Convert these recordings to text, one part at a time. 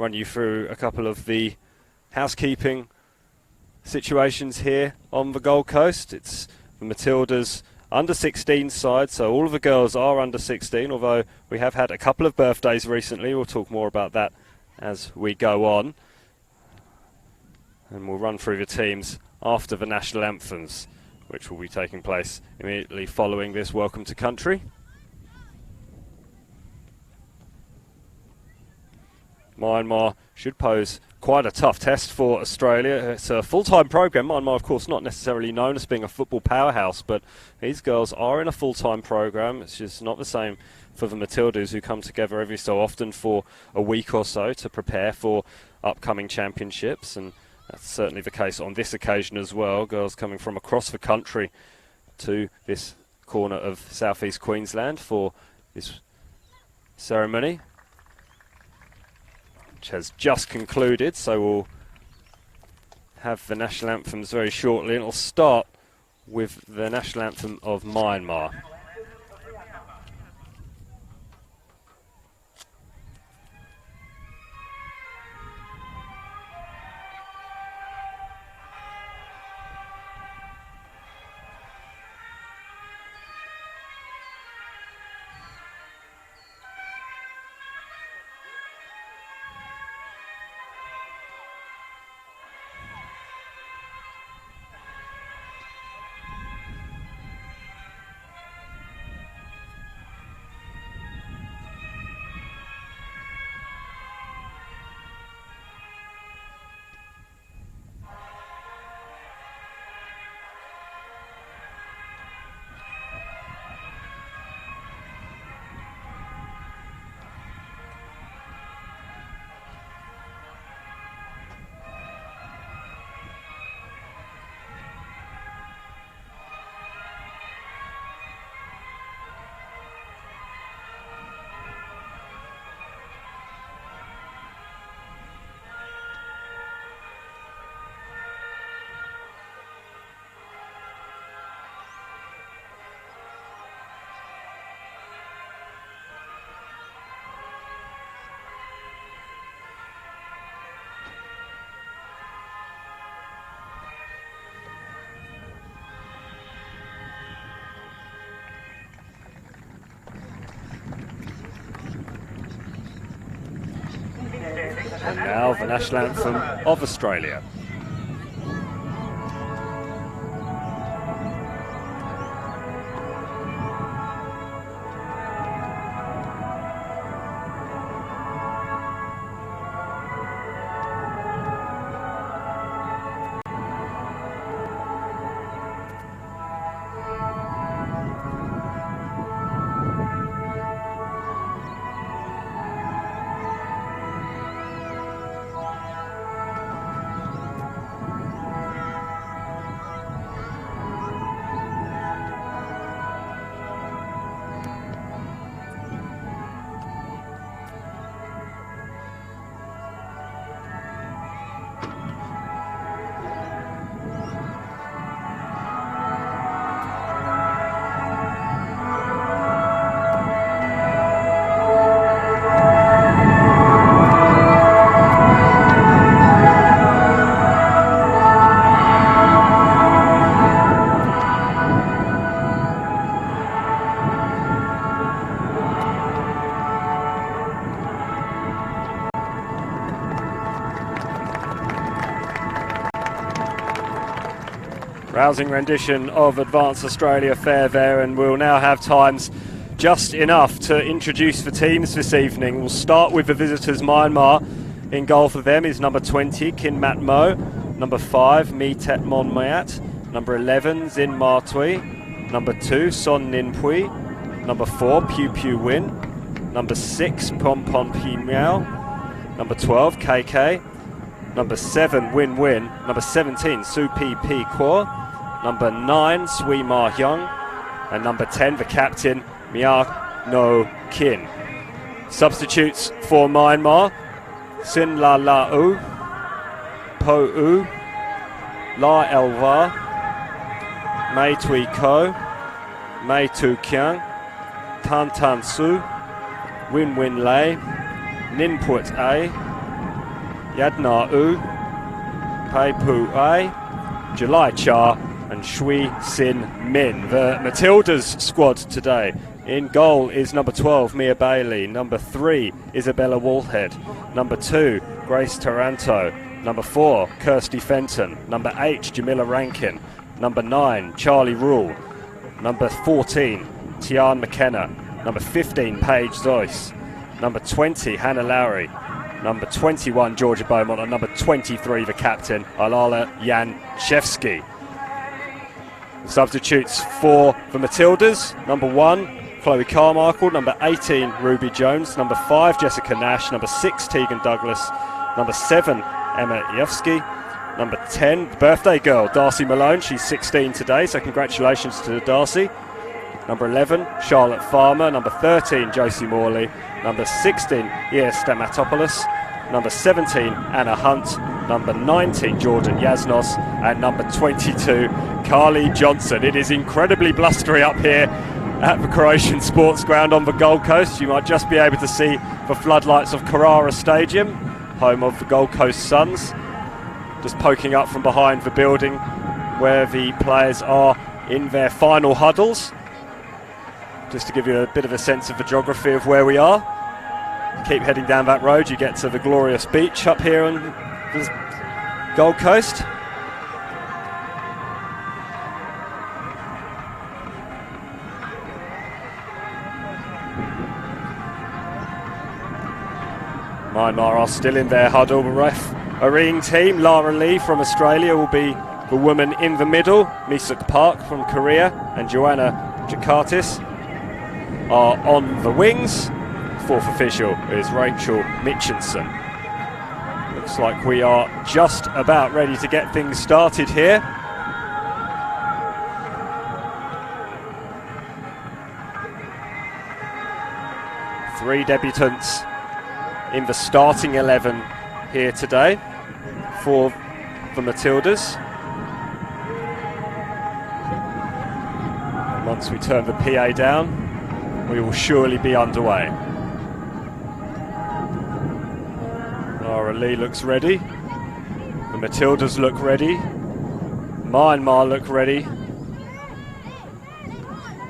run you through a couple of the housekeeping situations here on the Gold Coast. It's the Matildas under 16 side, so all of the girls are under 16, although we have had a couple of birthdays recently. We'll talk more about that as we go on. And we'll run through the teams after the national anthems, which will be taking place immediately following this Welcome to Country. Myanmar should pose quite a tough test for Australia. It's a full-time program. Myanmar, of course, not necessarily known as being a football powerhouse, but these girls are in a full-time program. It's just not the same for the Matildas, who come together every so often for a week or so to prepare for upcoming championships, and that's certainly the case on this occasion as well. Girls coming from across the country to this corner of southeast Queensland for this ceremony, which has just concluded, so we'll have the national anthems very shortly, and it'll start with the national anthem of Myanmar. And now the national anthem of Australia. Rousing rendition of Advance Australia Fair there, and we'll now have times just enough to introduce the teams this evening. We'll start with the visitors, Myanmar. In goal for them is number 20, Kin Mat Mo, number 5, Mi Tet Mon Mayat, number 11, Zin Ma Tui, number 2, Son Nin Pui, number 4, Pew Pew Win, number 6, Pom Pom Pi Miao, number 12, KK, number 7, Win Win, number 17, Su Pi Pi Kwa, number 9, Sui Ma Hyung, and number 10, the captain, Mya No Kin. Substitutes for Myanmar, Sin La La U, Po U, La Elva, Mei Tui Ko, Mei Tu Kyung, Tan Tan Su, Win Win Lei, Nin Put A, Yadna U, Pei Pu A, July Cha and Shui Sin Min. The Matildas squad today. In goal is number 12, Mia Bailey. Number 3, Isabella Wallhead. Number 2, Grace Taranto. Number 4, Kirsty Fenton. Number 8, Jamila Rankin. Number 9, Charlie Rule. Number 14, Tian McKenna. Number 15, Paige Zoyce. Number 20, Hannah Lowry. Number 21, Georgia Beaumont. And number 23, the captain, Alala Yanchevsky. Substitutes for the Matildas. Number 1, Chloe Carmichael. Number 18, Ruby Jones. Number 5, Jessica Nash. Number 6, Tegan Douglas. Number 7, Emma Yevsky. Number 10, birthday girl, Darcy Malone. She's 16 today, so congratulations to Darcy. Number 11, Charlotte Farmer. Number 13, Josie Morley. Number 16, Ies Stamatopoulos. Number 17, Anna Hunt. Number 19, Jordan Yasnos. And number 22, Carly Johnson. It is incredibly blustery up here at the Croatian Sports Ground on the Gold Coast. You might just be able to see the floodlights of Carrara Stadium, home of the Gold Coast Suns, just poking up from behind the building where the players are in their final huddles. Just to give you a bit of a sense of the geography of where we are. Keep heading down that road, you get to the glorious beach up here on the Gold Coast. Myanmar are still in their huddle. The refereeing team, Lara Lee from Australia, will be the woman in the middle. Misuk Park from Korea and Joanna Jakartis are on the wings. Fourth official is Rachel Mitchinson. Looks like we are just about ready to get things started here. Three debutants in the starting 11 here today for the Matildas. Once we turn the PA down, we will surely be underway. Lara Lee looks ready. The Matildas look ready. Myanmar look ready.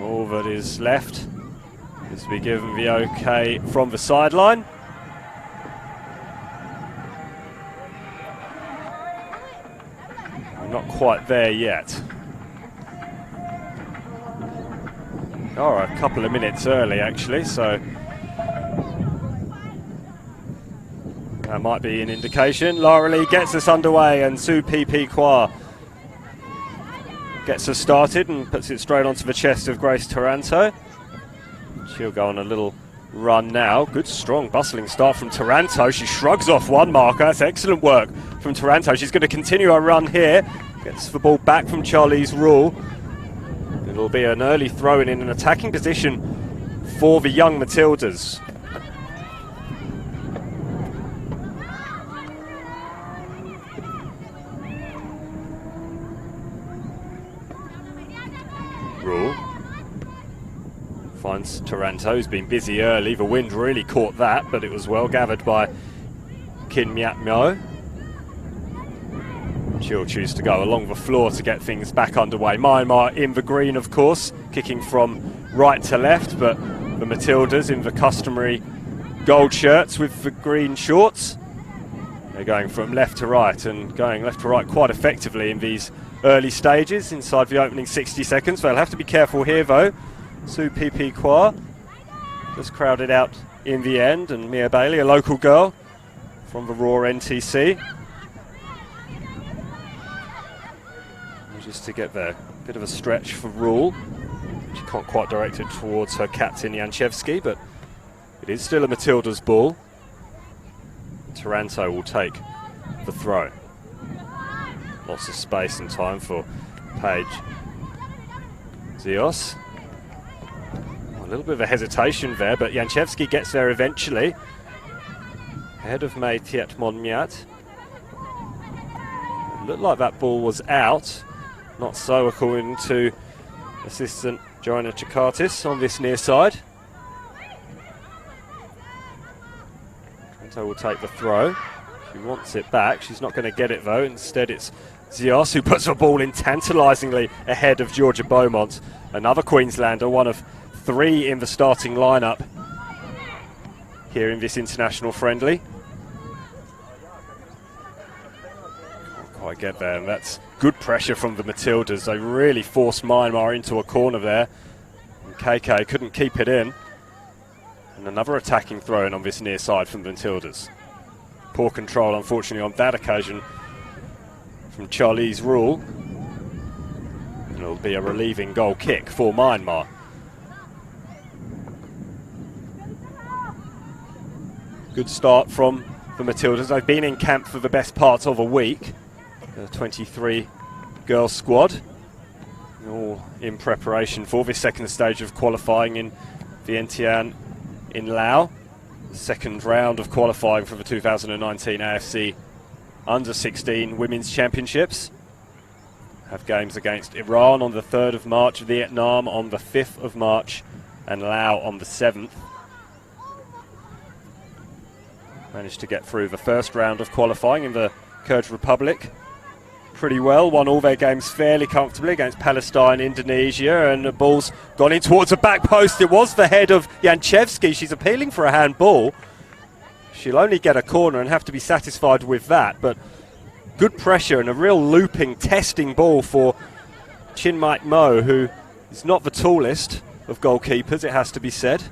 All that is left is to be given the okay from the sideline. Not quite there yet. Oh, a couple of minutes early actually, so that might be an indication. Lara Lee gets us underway and Su Pp Kwa gets us started and puts it straight onto the chest of Grace Taranto. She'll go on a little run now. Good, strong, bustling start from Taranto. She shrugs off one marker. That's excellent work from Taranto. She's going to continue her run here. Gets the ball back from Charlize Rule. It'll be an early throw-in in an attacking position for the young Matildas. Rule finds Taranto, who's been busy early. The wind really caught that, but it was well gathered by Kin Myat Myo. She'll choose to go along the floor to get things back underway. Myanmar in the green, of course, kicking from right to left, but the Matildas in the customary gold shirts with the green shorts. They're going from left to right and going left to right quite effectively in these early stages inside the opening 60 seconds. They'll have to be careful here, though. Su Pp Kwa just crowded out in the end, and Mia Bailey, a local girl from the Raw NTC. Just to get there, bit of a stretch for Rule. She can't quite direct it towards her captain Yanchevsky, but it is still a Matilda's ball. Taranto will take the throw. Lots of space and time for Paige Zios. A little bit of a hesitation there, but Yanchevsky gets there eventually. Ahead of May Tietmon Myat. It looked like that ball was out. Not so, according to assistant Joanna Chakartis on this near side. Trento will take the throw. She wants it back. She's not going to get it though. Instead it's Zios who puts the ball in tantalisingly ahead of Georgia Beaumont. Another Queenslander, one of 3 in the starting lineup here in this international friendly. Can't quite get there, and that's good pressure from the Matildas. They really forced Myanmar into a corner there. And KK couldn't keep it in. And another attacking throw-in on this near side from the Matildas. Poor control, unfortunately, on that occasion from Charlize Rule. And it'll be a relieving goal kick for Myanmar. Good start from the Matildas. They've been in camp for the best part of a week. The 23-girl squad, all in preparation for this second stage of qualifying in Vientiane in Laos. The second round of qualifying for the 2019 AFC Under-16 Women's Championships. Have games against Iran on the 3rd of March, Vietnam on the 5th of March, and Laos on the 7th. Managed to get through the first round of qualifying in the Kyrgyz Republic pretty well. Won all their games fairly comfortably against Palestine, Indonesia, and the ball's gone in towards the back post. It was the head of Janchevsky. She's appealing for a handball. She'll only get a corner and have to be satisfied with that, but good pressure and a real looping, testing ball for Chin Mike Mo, who is not the tallest of goalkeepers, it has to be said.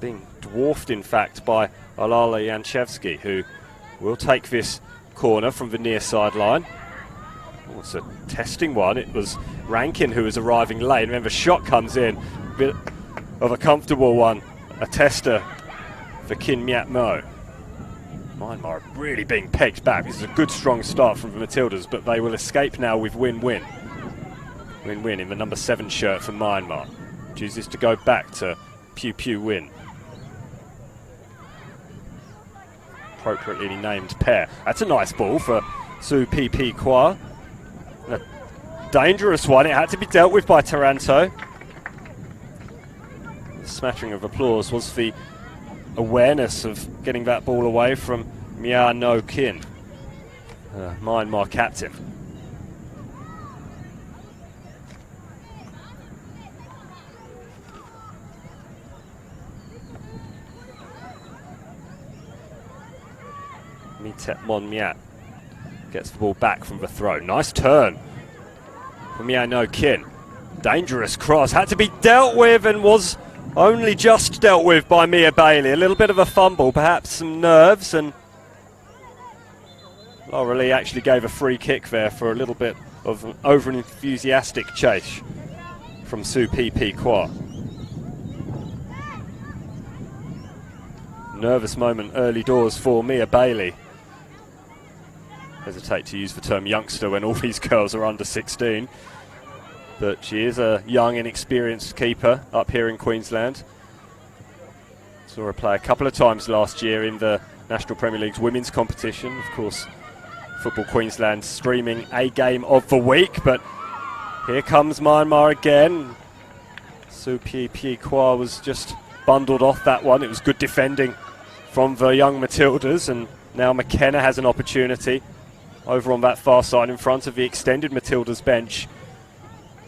Being dwarfed, in fact, by Alala Janchevsky, who will take this corner from the near sideline. Oh, it's a testing one. It was Rankin who was arriving late. And then the shot comes in. A bit of a comfortable one. A tester for Kin Myat Mo. Myanmar really being pegged back. This is a good, strong start from the Matildas, but they will escape now with win-win. Win-win in the number 7 shirt for Myanmar. Chooses to go back to Pew Pew Win. Appropriately named pair. That's a nice ball for Su Pi Pi Kwa. A dangerous one. It had to be dealt with by Taranto. The smattering of applause was the awareness of getting that ball away from Mya No Kin, Myanmar captain. Mitet Mon Myat gets the ball back from the throw. Nice turn from Mya No Kin. Dangerous cross. Had to be dealt with and was only just dealt with by Mia Bailey. A little bit of a fumble, perhaps some nerves, and Laura Lee actually gave a free kick there for a little bit of an over-enthusiastic chase from Su Pi Pi Kwa. Nervous moment early doors for Mia Bailey. Hesitate to use the term youngster when all these girls are under 16. But she is a young, inexperienced keeper up here in Queensland. Saw her play a couple of times last year in the National Premier League's women's competition. Of course, Football Queensland streaming a game of the week. But here comes Myanmar again. Su Pi Pi Kwa was just bundled off that one. It was good defending from the young Matildas. And now McKenna has an opportunity over on that far side in front of the extended Matildas bench.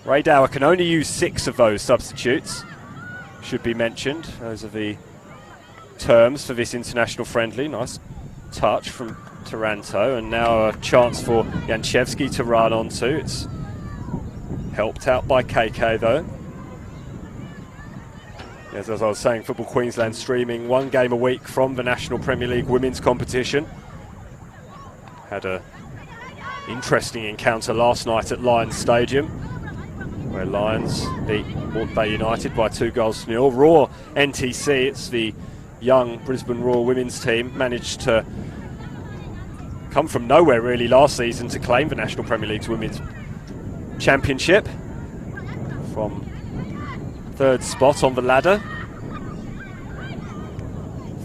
Ray Dower can only use 6 of those substitutes, should be mentioned. Those are the terms for this international friendly. Nice touch from Taranto, and now a chance for Janchevsky to run onto. It's helped out by KK though. Yes, as I was saying, Football Queensland streaming one game a week from the National Premier League women's competition. Had a interesting encounter last night at Lions Stadium, where Lions beat Moreton Bay United by 2-0. Raw NTC, it's the young Brisbane Roar women's team, managed to come from nowhere really last season to claim the National Premier League's Women's Championship from 3rd spot on the ladder.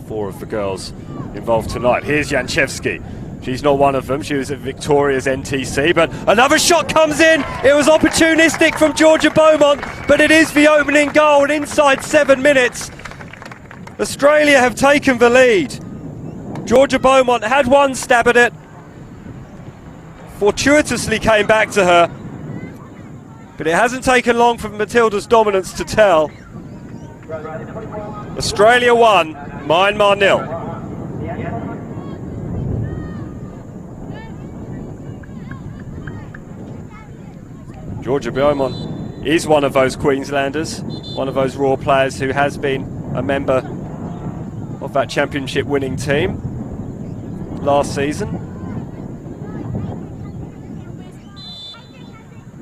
4 of the girls involved tonight. Here's Janchevsky. She's not one of them. She was at Victoria's NTC, but another shot comes in. It was opportunistic from Georgia Beaumont, but it is the opening goal, and inside 7 minutes, Australia have taken the lead. Georgia Beaumont had one stab at it, fortuitously came back to her, but it hasn't taken long for Matilda's dominance to tell. Australia 1, Myanmar 0. Georgia Beaumont is one of those Queenslanders, one of those raw players who has been a member of that championship winning team last season.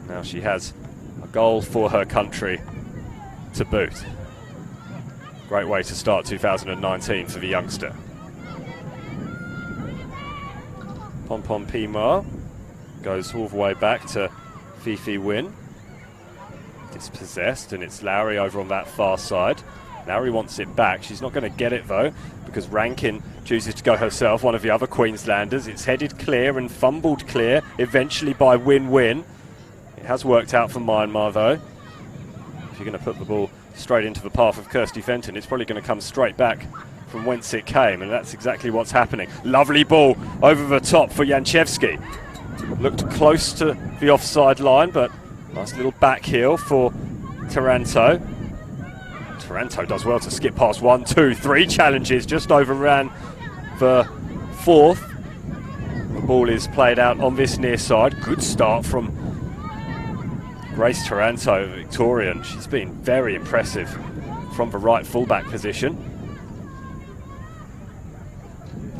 Now she has a goal for her country to boot. Great way to start 2019 for the youngster. Pom Pom Pima goes all the way back to Fifi Win. Dispossessed, and it's Lowry over on that far side. Lowry wants it back. She's not going to get it though, because Rankin chooses to go herself, one of the other Queenslanders. It's headed clear and fumbled clear eventually by Win-Win. It has worked out for Myanmar though. If you're going to put the ball straight into the path of Kirsty Fenton, it's probably going to come straight back from whence it came, and that's exactly what's happening. Lovely ball over the top for Janchevsky. Looked close to the offside line, but nice little back heel for Taranto. Taranto does well to skip past 1, 2, 3 challenges, just overran the fourth. The ball is played out on this near side. Good start from Grace Taranto, Victorian. She's been very impressive from the right fullback position.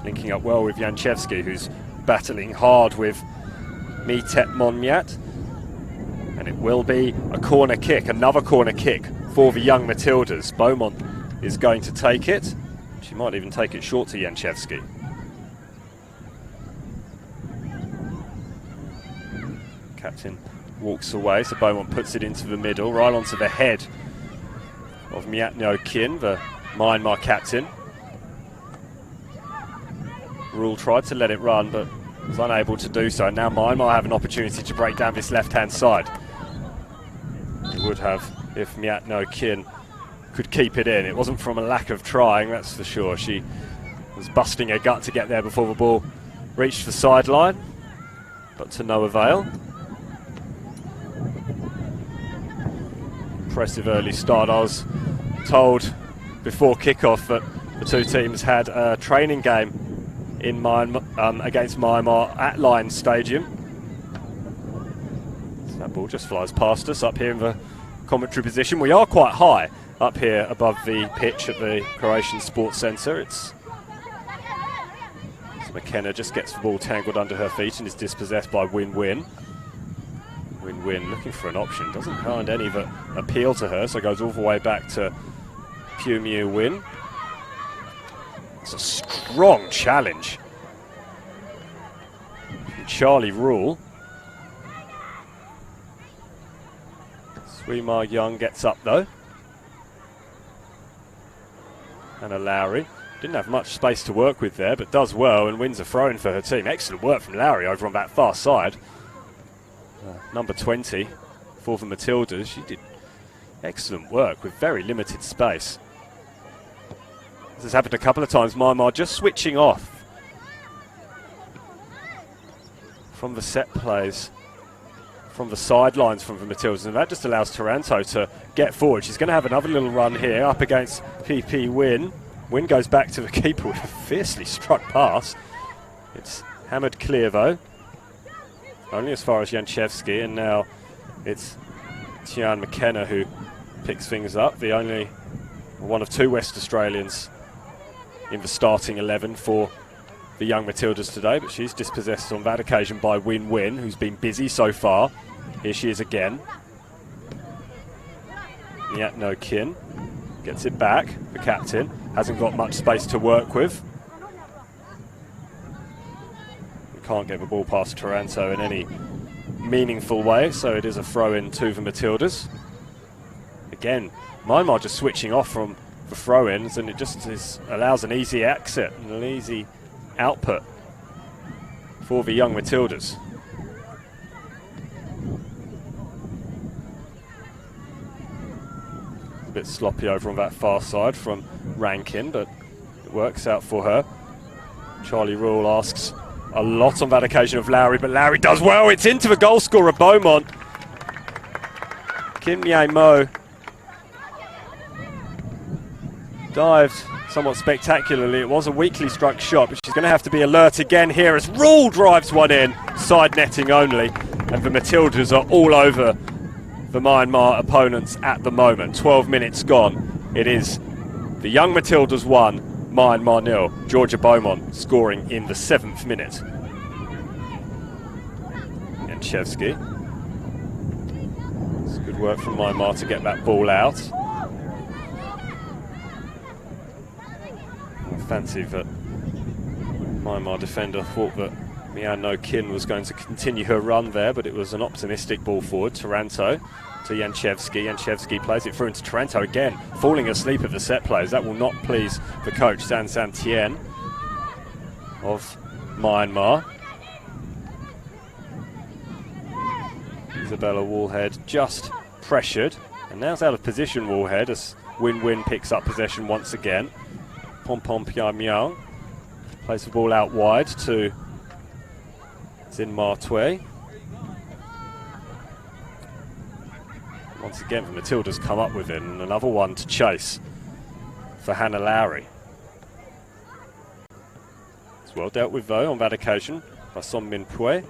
Linking up well with Janchevsky, who's battling hard with Mitet Monmiat. And it will be a corner kick, another corner kick for the young Matildas. Beaumont is going to take it. She might even take it short to Janchevsky. Captain walks away, so Beaumont puts it into the middle, right onto the head of Myatno Kin, the Myanmar captain. Rule tried to let it run, but was unable to do so. Now Myanmar have an opportunity to break down this left-hand side. It would have if Myatno Kin could keep it in. It wasn't from a lack of trying, that's for sure. She was busting her gut to get there before the ball reached the sideline, but to no avail. Impressive early start. I was told before kickoff that the two teams had a training game in Myanmar, against Myanmar at Lions Stadium. So that ball just flies past us up here in the commentary position. We are quite high up here above the pitch at the Croatian Sports Centre. So McKenna just gets the ball tangled under her feet and is dispossessed by Win-Win. Win-Win looking for an option, doesn't find any that appeal to her, so goes all the way back to Pyu Miu Win. It's a strong challenge from Charlie Rule. Sweemar Young gets up though. Anna Lowry didn't have much space to work with there, but does well and wins a throw-in for her team. Excellent work from Lowry over on that far side. Number 20 for the Matildas. She did excellent work with very limited space. This has happened a couple of times. Myanmar just switching off from the set plays, from the sidelines from the Matildas, and that just allows Taranto to get forward. She's going to have another little run here up against PP Win. Win goes back to the keeper with a fiercely struck pass. It's hammered clear though, only as far as Janchevsky, and now it's Tian McKenna who picks things up. The only one of two West Australians in the starting 11 for the young Matildas today, but she's dispossessed on that occasion by Win-Win, who's been busy so far. Here she is again. Myatno Kin gets it back. The captain hasn't got much space to work with. We can't get the ball past Taranto in any meaningful way, so it is a throw-in to the Matildas. Again, Myanmar just switching off from the throw-ins, and it just allows an easy exit and an easy output for the young Matildas. A bit sloppy over on that far side from Rankin, but it works out for her. Charlie Rule asks a lot on that occasion of Lowry, but Lowry does well. It's into the goal scorer, Beaumont. Kim Ye-mo dived somewhat spectacularly. It was a weakly struck shot, but she's going to have to be alert again here as Rule drives one in, side netting only, and the Matildas are all over the Myanmar opponents at the moment. 12 minutes gone. It is the young Matildas 1, Myanmar 0. Georgia Beaumont scoring in the 7th minute. Yanchevsky. It's good work from Myanmar to get that ball out. I fancy that Myanmar defender thought that Mian No Kin was going to continue her run there, but it was an optimistic ball forward. Taranto to Yanchevsky. Yanchevsky plays it through into Taranto again, falling asleep at the set plays. That will not please the coach, San San Tien of Myanmar. Isabella Wallhead just pressured, and now it's out of position, Wallhead, as Win-Win picks up possession once again. Pom Pom Pia Myung plays the ball out wide to Zin Ma Tue. Once again, the Matildas come up with it, and another one to chase for Hannah Lowry. It's well dealt with, though, on that occasion by Son Min Pue.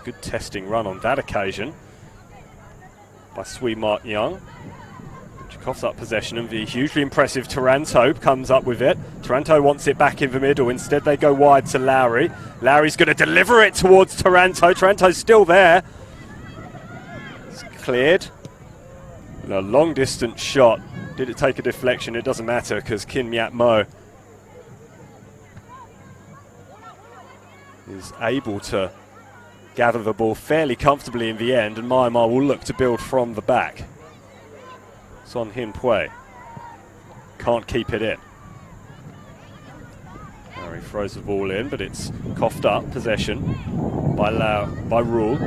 Good testing run on that occasion by Sui Mat Young. She coughs up possession, and the hugely impressive Taranto comes up with it. Taranto wants it back in the middle. Instead, they go wide to Lowry. Lowry's going to deliver it towards Taranto. Taranto's still there. It's cleared. And a long distance shot. Did it take a deflection? It doesn't matter, because Kin Myat Mo is able to gather the ball fairly comfortably in the end, and Myanmar will look to build from the back. Son Hin Pue can't keep it in. He throws the ball in, but it's coughed up possession by Rule,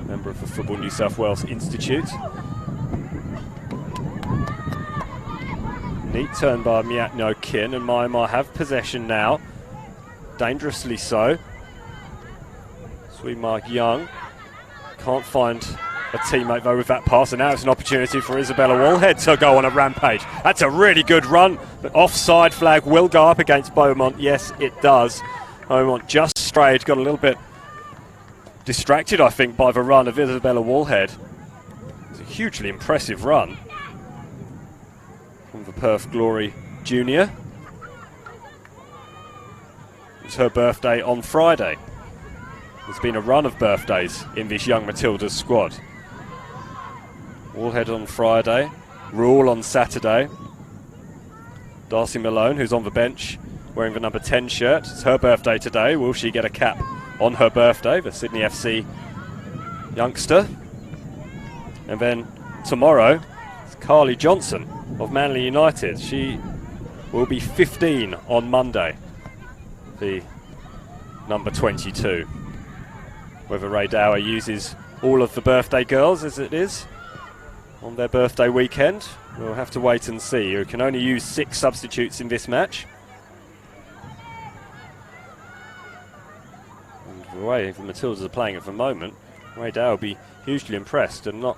member of the Football New South Wales Institute. Neat turn by Myat No Kin, and Myanmar have possession now, dangerously so. Sui Mark Young can't find a teammate though with that pass, and now it's an opportunity for Isabella Wallhead to go on a rampage. That's a really good run, but offside flag will go up against Beaumont. Yes, it does. Beaumont just strayed, got a little bit distracted, I think, by the run of Isabella Wallhead. It's a hugely impressive run from the Perth Glory Junior. It's her birthday on Friday. There's been a run of birthdays in this young Matildas squad. Wallhead on Friday, Rule on Saturday. Darcy Malone, who's on the bench, wearing the number 10 shirt. It's her birthday today. Will she get a cap on her birthday, the Sydney FC youngster? And then tomorrow, it's Carly Johnson of Manly United. She will be 15 on Monday, the number 22. Whether Ray Dower uses all of the birthday girls as it is on their birthday weekend, we'll have to wait and see. You can only use 6 substitutes in this match. And the way the Matildas are playing at the moment, Ray Dower will be hugely impressed and not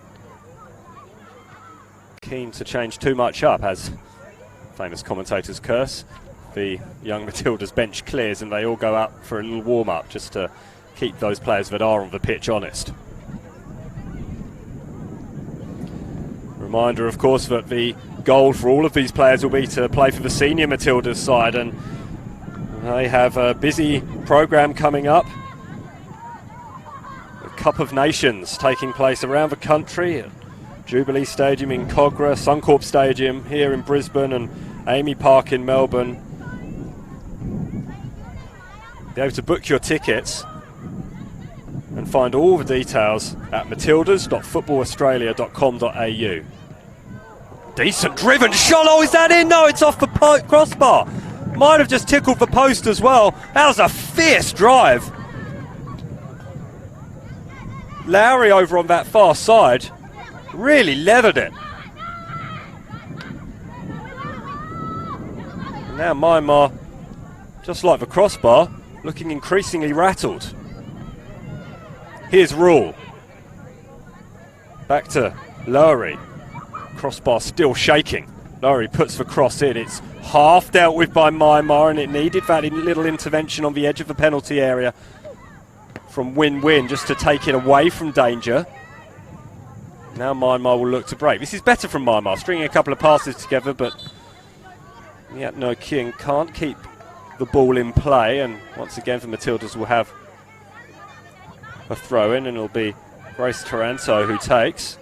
keen to change too much up, as famous commentators curse. The young Matildas bench clears and they all go out for a little warm-up just to keep those players that are on the pitch honest. Reminder, of course, that the goal for all of these players will be to play for the senior Matildas side, and they have a busy programme coming up. The Cup of Nations taking place around the country at Jubilee Stadium in Kogarah, Suncorp Stadium here in Brisbane, and Amy Park in Melbourne. Be able to book your tickets and find all the details at matildas.footballaustralia.com.au. Decent driven shot. Oh, is that in? No, it's off the crossbar. Might have just tickled the post as well. That was a fierce drive. Lowry over on that far side really leathered it. And now Myanmar, just like the crossbar, looking increasingly rattled. Here's Rule. Back to Lowry. Crossbar still shaking. Lowry puts the cross in. It's half dealt with by Myanmar, and it needed that little intervention on the edge of the penalty area from Win-Win just to take it away from danger. Now Myanmar will look to break. This is better from Myanmar, stringing a couple of passes together, but No King can't keep the ball in play, and once again the Matildas will have a throw in, and it'll be Grace Taranto who takes.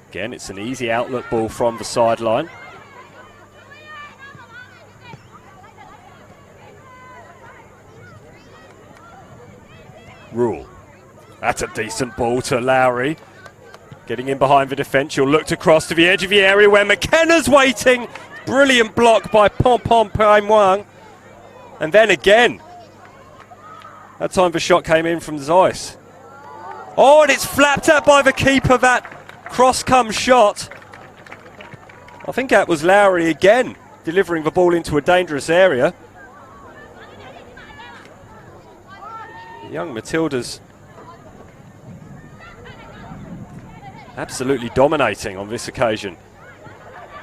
Again, it's an easy outlet ball from the sideline. Rule. That's a decent ball to Lowry. Getting in behind the defence, she'll look to cross to the edge of the area where McKenna's waiting. Brilliant block by Pompom Paimwang. And then again, that time the shot came in from Zeiss. Oh, and it's flapped out by the keeper, that cross-come shot. I think that was Lowry again, delivering the ball into a dangerous area. The young Matildas absolutely dominating on this occasion,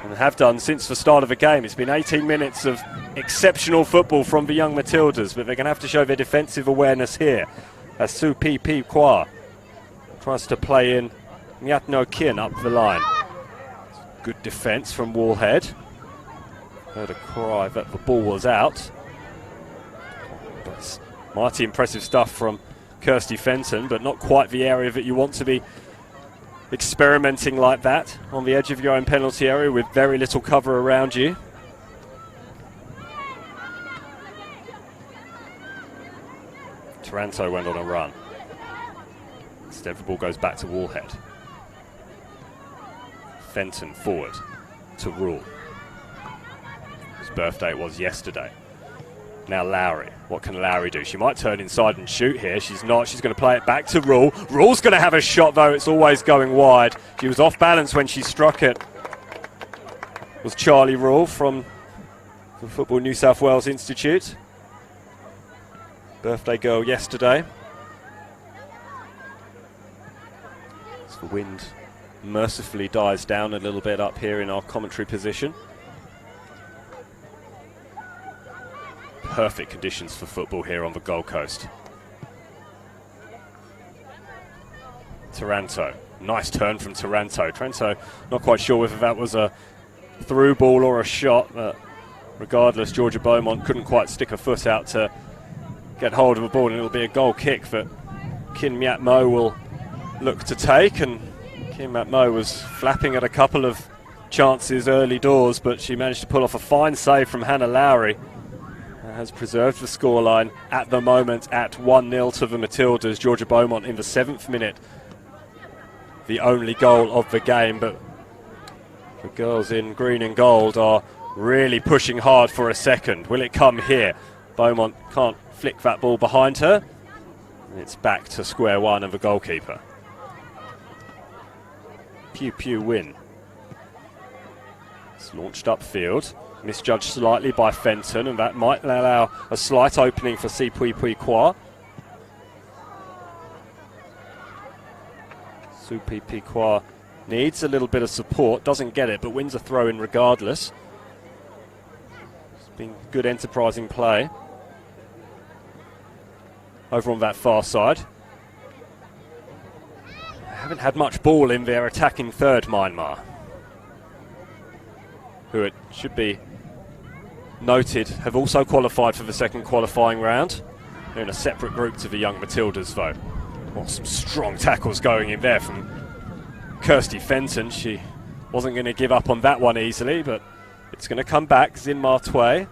and have done since the start of the game. It's been 18 minutes of exceptional football from the young Matildas, but they're going to have to show their defensive awareness here as Su Pi Pi Kwa tries to play in Nyat No Kin up the line. Good defence from Wallhead. Heard a cry that the ball was out. But it's mighty impressive stuff from Kirsty Fenton, but not quite the area that you want to be experimenting like that, on the edge of your own penalty area with very little cover around you. Taranto went on a run. Instead, the ball goes back to Wallhead. Fenton forward to Rule. His birthday it was yesterday. Now Lowry. What can Lowry do? She might turn inside and shoot here. She's not. She's going to play it back to Rule. Rule's going to have a shot, though. It's always going wide. She was off balance when she struck it. It was Charlie Rule from the Football New South Wales Institute. Birthday girl yesterday. As the wind mercifully dies down a little bit up here in our commentary position. Perfect conditions for football here on the Gold Coast. Taranto. Nice turn from Taranto. Taranto, not quite sure whether that was a through ball or a shot, but regardless, Georgia Beaumont couldn't quite stick a foot out to get hold of the ball, and it'll be a goal kick that Kin Myat Mo will look to take. And Kin Myat Mo was flapping at a couple of chances early doors, but she managed to pull off a fine save from Hannah Lowry. Has preserved the scoreline at the moment at 1-0 to the Matildas. Georgia Beaumont in the 7th minute, the only goal of the game, but the girls in green and gold are really pushing hard for a second. Will it come here? Beaumont can't flick that ball behind her. It's back to square one of the goalkeeper. Pew Pew win. It's launched upfield. Misjudged slightly by Fenton, and that might allow a slight opening for Si Pui Pui Kwa. Su Pi Pi Kwa needs a little bit of support, doesn't get it, but wins a throw in regardless. It's been good enterprising play over on that far side. Haven't had much ball in their attacking third, Myanmar, who it should be noted have also qualified for the second qualifying round. They're in a separate group to the young Matildas, though. Well, some strong tackles going in there from Kirsty Fenton. She wasn't going to give up on that one easily, but it's going to come back. Zinmar Tway.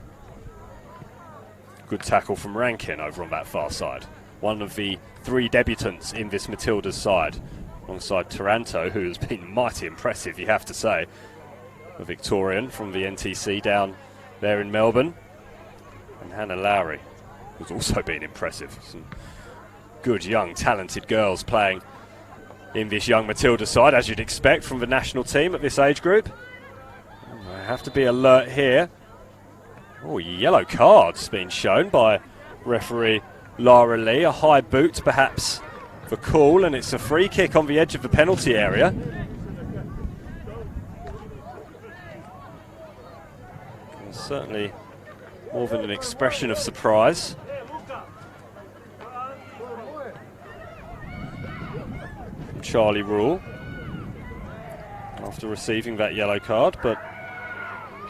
Good tackle from Rankin over on that far side. One of the 3 debutants in this Matildas side, alongside Taranto, who has been mighty impressive, you have to say. A Victorian from the NTC down there in Melbourne. And Hannah Lowry, who's also been impressive. Some good young talented girls playing in this young Matilda side, as you'd expect from the national team at this age group. I have to be alert here. Oh, yellow card's been shown by referee Lara Lee. A high boot, perhaps, for call, and it's a free kick on the edge of the penalty area. Certainly more than an expression of surprise. From Charlie Rule after receiving that yellow card, but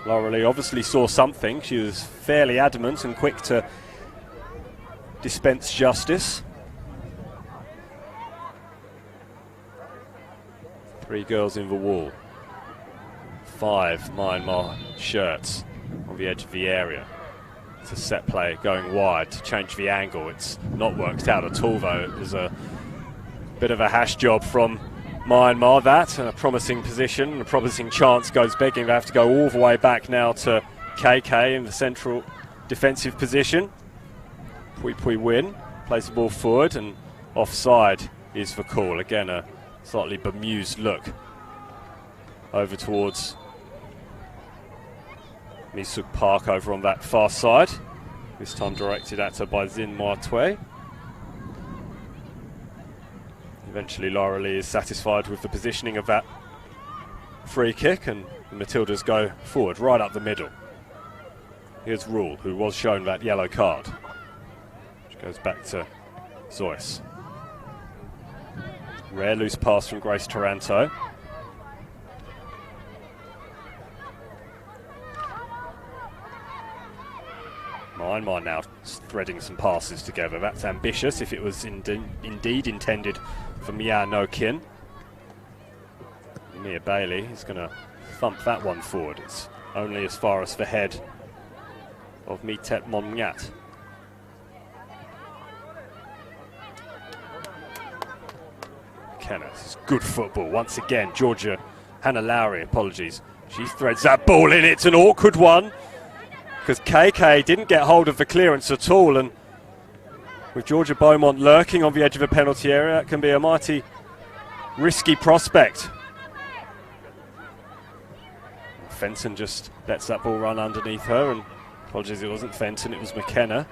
Lara Lee obviously saw something. She was fairly adamant and quick to dispense justice. 3 girls in the wall. 5 Myanmar shirts on the edge of the area. It's a set play going wide to change the angle. It's not worked out at all, though. It was a bit of a hash job from Myanmar, that, and a promising position, a promising chance goes begging. They have to go all the way back now to KK in the central defensive position. Pui Pui Win plays the ball forward, and offside is for call. Again, a slightly bemused look over towards Misuk Park over on that far side. This time directed at her by Zin Ma Tue. Eventually Lara Lee is satisfied with the positioning of that free kick, and the Matildas go forward right up the middle. Here's Rule, who was shown that yellow card, which goes back to Zoyce. Rare loose pass from Grace Taranto. Myanmar now threading some passes together. That's ambitious if it was indeed intended for Mia No Kin. Mia Bailey is going to thump that one forward. It's only as far as the head of Mitet Monnyat. This is good football. Once again, Georgia Hannah Lowry, apologies. She threads that ball in. It's an awkward one, because KK didn't get hold of the clearance at all, and with Georgia Beaumont lurking on the edge of the penalty area, it can be a mighty risky prospect. Fenton just lets that ball run underneath her, and apologies, it wasn't Fenton, it was McKenna.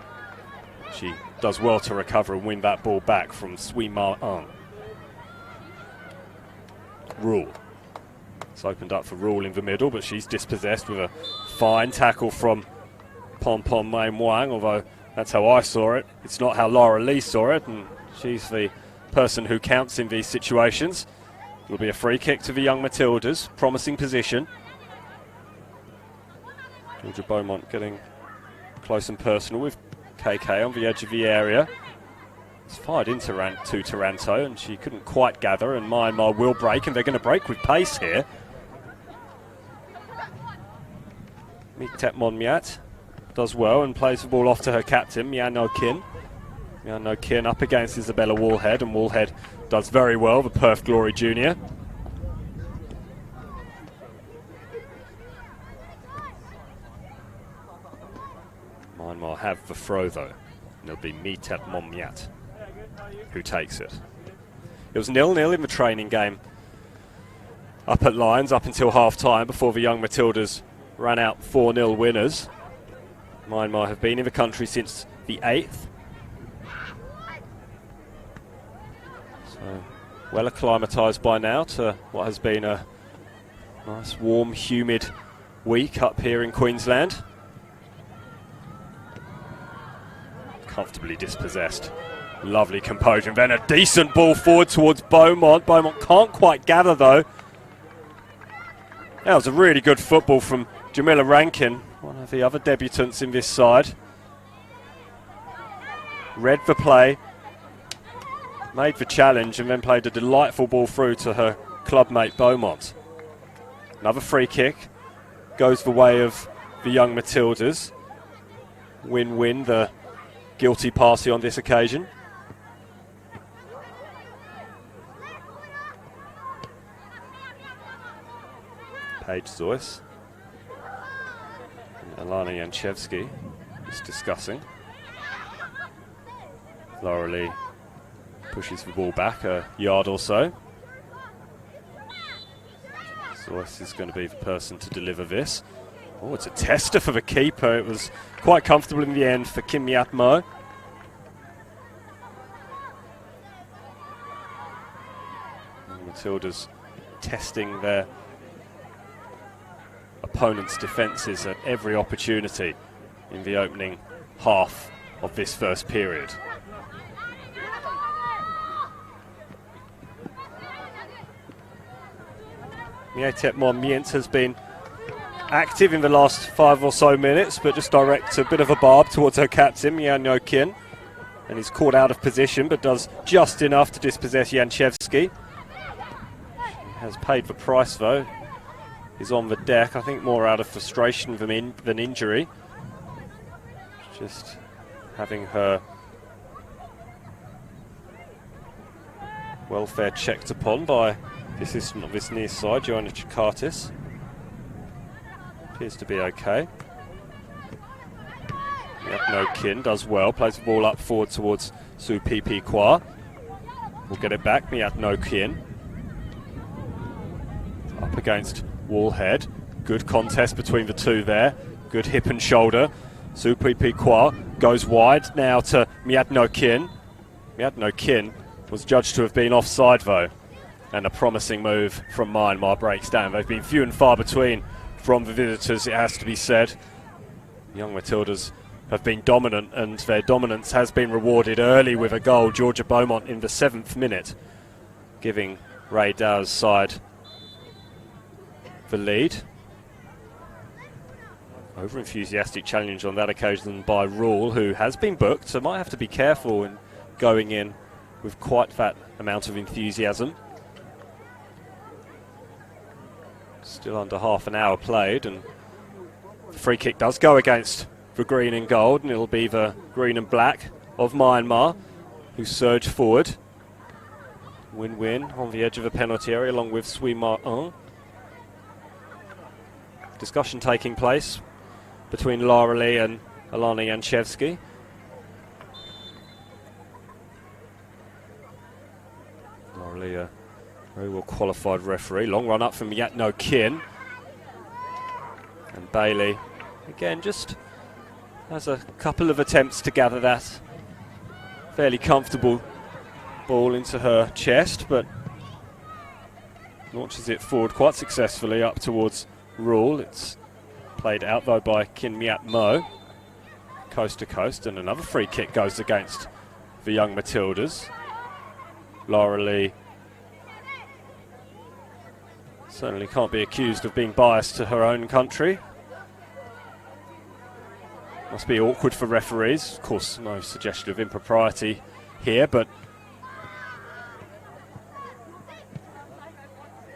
She does well to recover and win that ball back from Sui Ma Ang. Rule. It's opened up for Rule in the middle, but she's dispossessed with a fine tackle from Pom Pom Mai Mwang, although that's how I saw it. It's not how Lara Lee saw it, and she's the person who counts in these situations. It'll be a free kick to the young Matildas, promising position. Georgia Beaumont getting close and personal with KK on the edge of the area. It's fired into Taranto, and she couldn't quite gather, and Myanmar will break, and they're going to break with pace here. Mitet Monnyat does well and plays the ball off to her captain, Mia No Kin. Mia No Kin up against Isabella Wallhead, and Wallhead does very well, the Perth Glory Junior. Myanmar have the throw though, and it'll be Mitet Monnyat who takes it. It was 0-0 in the training game up at Lions up until half-time, before the young Matildas ran out 4-0 winners. Myanmar have been in the country since the 8th. So well acclimatised by now to what has been a nice warm humid week up here in Queensland. Comfortably dispossessed. Lovely composure, and then a decent ball forward towards Beaumont. Beaumont can't quite gather though. That was a really good football from Jamila Rankin, one of the other debutants in this side. Read the play, made the challenge, and then played a delightful ball through to her clubmate Beaumont. Another free kick goes the way of the young Matildas. Win-win, the guilty party on this occasion. Paige Zoyce and Alana Yanchevsky is discussing. Lara Lee pushes the ball back a yard or so. Joyce is going to be the person to deliver this. Oh, it's a tester for the keeper. It was quite comfortable in the end for Kim Myat-mo. Matildas testing their opponent's defences at every opportunity in the opening half of this first period. Myat-mo Mient has been active in the last 5 or so minutes, but just directs a bit of a barb towards her captain, Myan No-kin, and he's caught out of position, but does just enough to dispossess Janchevsky. She has paid the price, though. He's on the deck, I think more out of frustration than injury. Just having her welfare checked upon by the assistant of this near side, Joanna Chikatis. Appears to be okay. No-kin does well, plays the ball up forward towards Su Pi Kwa. We'll get it back, No-kin. Up against Wallhead. Good contest between the two there. Good hip and shoulder. Su Pi Kwa goes wide now to No-kin. No-kin was judged to have been offside though. And a promising move from Myanmar breaks down. They've been few and far between from the visitors, it has to be said. Young Matildas have been dominant, and their dominance has been rewarded early with a goal. Georgia Beaumont in the 7th minute, giving Ray Dow's side the lead. Over-enthusiastic challenge on that occasion by Rule, who has been booked, so might have to be careful in going in with quite that amount of enthusiasm. Still under half an hour played, and the free kick does go against the green and gold, and it'll be the green and black of Myanmar who surge forward. Win-win on the edge of the penalty area along with Sui Ma-un. Discussion taking place between Lara Lee and Alana Janchevsky. Lara Lee, very well qualified referee. Long run up from Myat No-kin. And Bailey, again, just has a couple of attempts to gather that fairly comfortable ball into her chest, but launches it forward quite successfully up towards Rule. It's played out though by Kim Myat-mo, coast to coast, and another free kick goes against the young Matildas. Lara Lee certainly can't be accused of being biased to her own country. Must be awkward for referees. Of course, no suggestion of impropriety here, but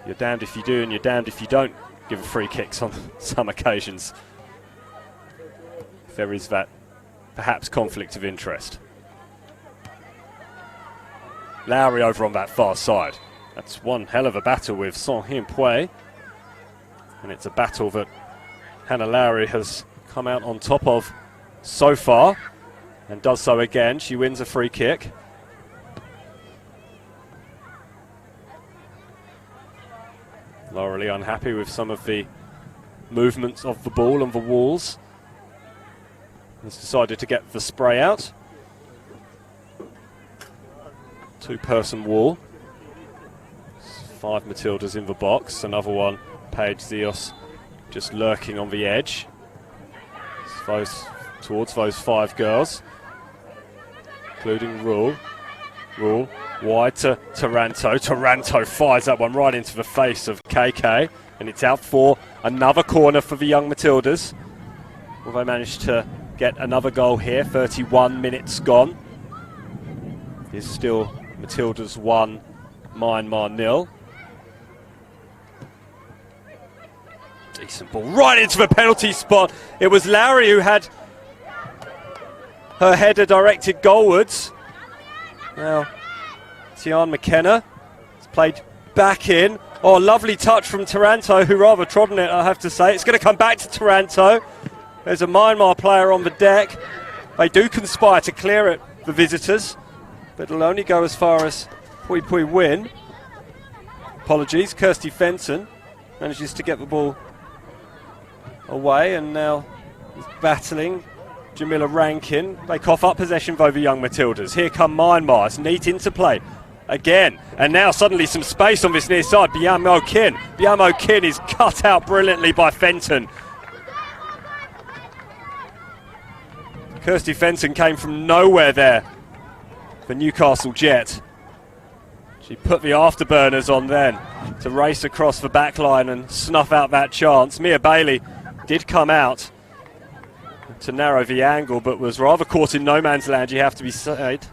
you're damned if you do and you're damned if you don't give free kicks on some occasions. If there is that perhaps conflict of interest. Lowry over on that far side. That's one hell of a battle with Son Hin Pui. And it's a battle that Hannah Lowry has come out on top of so far, and does so again. She wins a free kick. Laura Lee unhappy with some of the movements of the ball and the walls. Has decided to get the spray out. 2-person wall. 5 Matildas in the box. Another one, Paige Zios, just lurking on the edge. Towards those 5 girls, including Rule. Rule wide to Taranto. Taranto fires that one right into the face of KK, and it's out for another corner for the young Matildas. Will they manage to get another goal here? 31 minutes gone. It's still Matildas 1, Myanmar 0. Decent ball right into the penalty spot. It was Lowry who had her header directed goalwards. Now, Tian McKenna has played back in. Oh, lovely touch from Taranto, who rather trodden it, I have to say. It's going to come back to Taranto. There's a Myanmar player on the deck. They do conspire to clear it, the visitors, but it'll only go as far as Pui Pui win. Apologies, Kirsty Fenton manages to get the ball away, and now he's battling Jamila Rankin. They cough up possession over young Matildas. Here come Myanmar. It's neat interplay again, and now suddenly some space on this near side. Byamo Kin. Byamo Kin is cut out brilliantly by Fenton. Kirsty Fenton came from nowhere there for Newcastle Jet. She put the afterburners on then to race across the back line and snuff out that chance. Mia Bailey did come out to narrow the angle, but was rather caught in no man's land, you have to be said.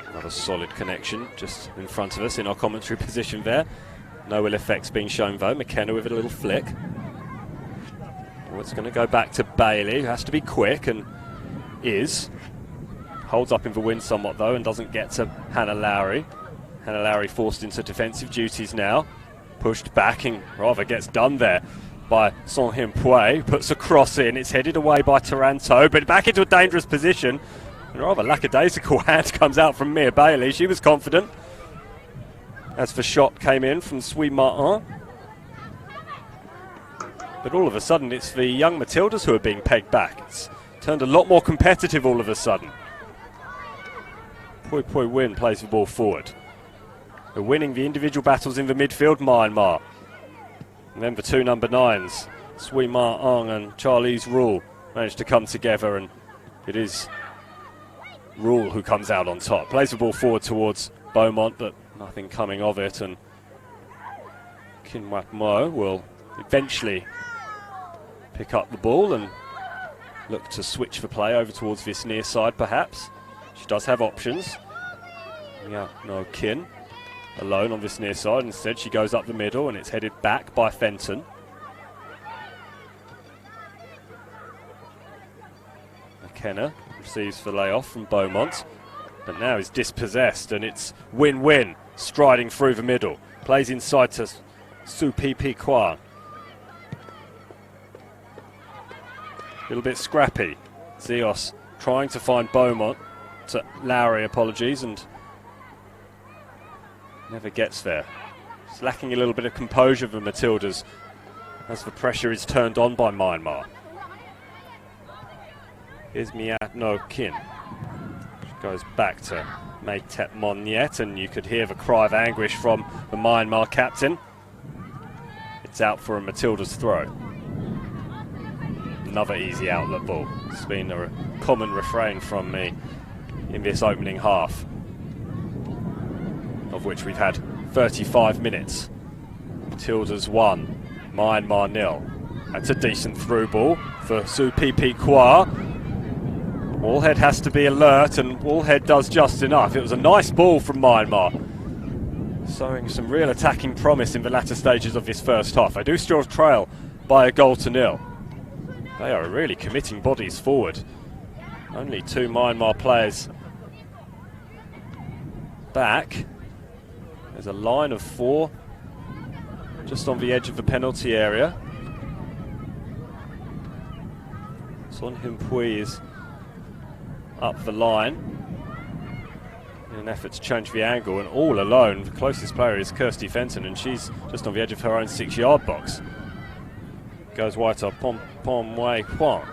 Another solid connection just in front of us in our commentary position there. No ill effects being shown though. McKenna with a little flick. Well, it's going to go back to Bailey, who has to be quick and is. Holds up in the wind somewhat though and doesn't get to Hannah Lowry. Hannah Lowry forced into defensive duties now. Pushed back and rather gets done there by Son Him Pui. Puts a cross in, it's headed away by Taranto, but back into a dangerous position. And a rather lackadaisical hand comes out from Mia Bailey. She was confident. As the shot came in from Sui Martin. But all of a sudden it's the young Matildas who are being pegged back. It's turned a lot more competitive all of a sudden. Pui Pui Win plays the ball forward. They're winning the individual battles in the midfield, Myanmar. And then the two number 9s, Sui Ma Ong and Charlize Rule, managed to come together, and it is Rule who comes out on top. Plays the ball forward towards Beaumont, but nothing coming of it, and Kin Wap Mo will eventually pick up the ball and look to switch the play over towards this near side perhaps. She does have options. Yeah, no Kin alone on this near side. Instead she goes up the middle and it's headed back by Fenton. McKenna receives the layoff from Beaumont, but now he's dispossessed and it's Win-Win striding through the middle. Plays inside to Su Pi Pi Kwa. A little bit scrappy. Zios trying to find Beaumont. To Lowry, apologies, and never gets there. It's lacking a little bit of composure for Matildas as the pressure is turned on by Myanmar. Here's Miat No Kin. She goes back to May Tep Mon Nyet, and you could hear the cry of anguish from the Myanmar captain. It's out for a Matildas throw. Another easy outlet ball. It's been a common refrain from me in this opening half, of which we've had 35 minutes. Matildas 1, Myanmar 0. That's a decent through ball for Su Pi Pi Kwa. Wallhead has to be alert, and Wallhead does just enough. It was a nice ball from Myanmar, showing some real attacking promise in the latter stages of this first half. They do still trail by a goal to 0. They are really committing bodies forward. Only 2 Myanmar players back. There's a line of 4 just on the edge of the penalty area. Son Him Pui is up the line in an effort to change the angle, and all alone. The closest player is Kirsty Fenton, and she's just on the edge of her own 6-yard box. Goes wide to Pom Wei Huang.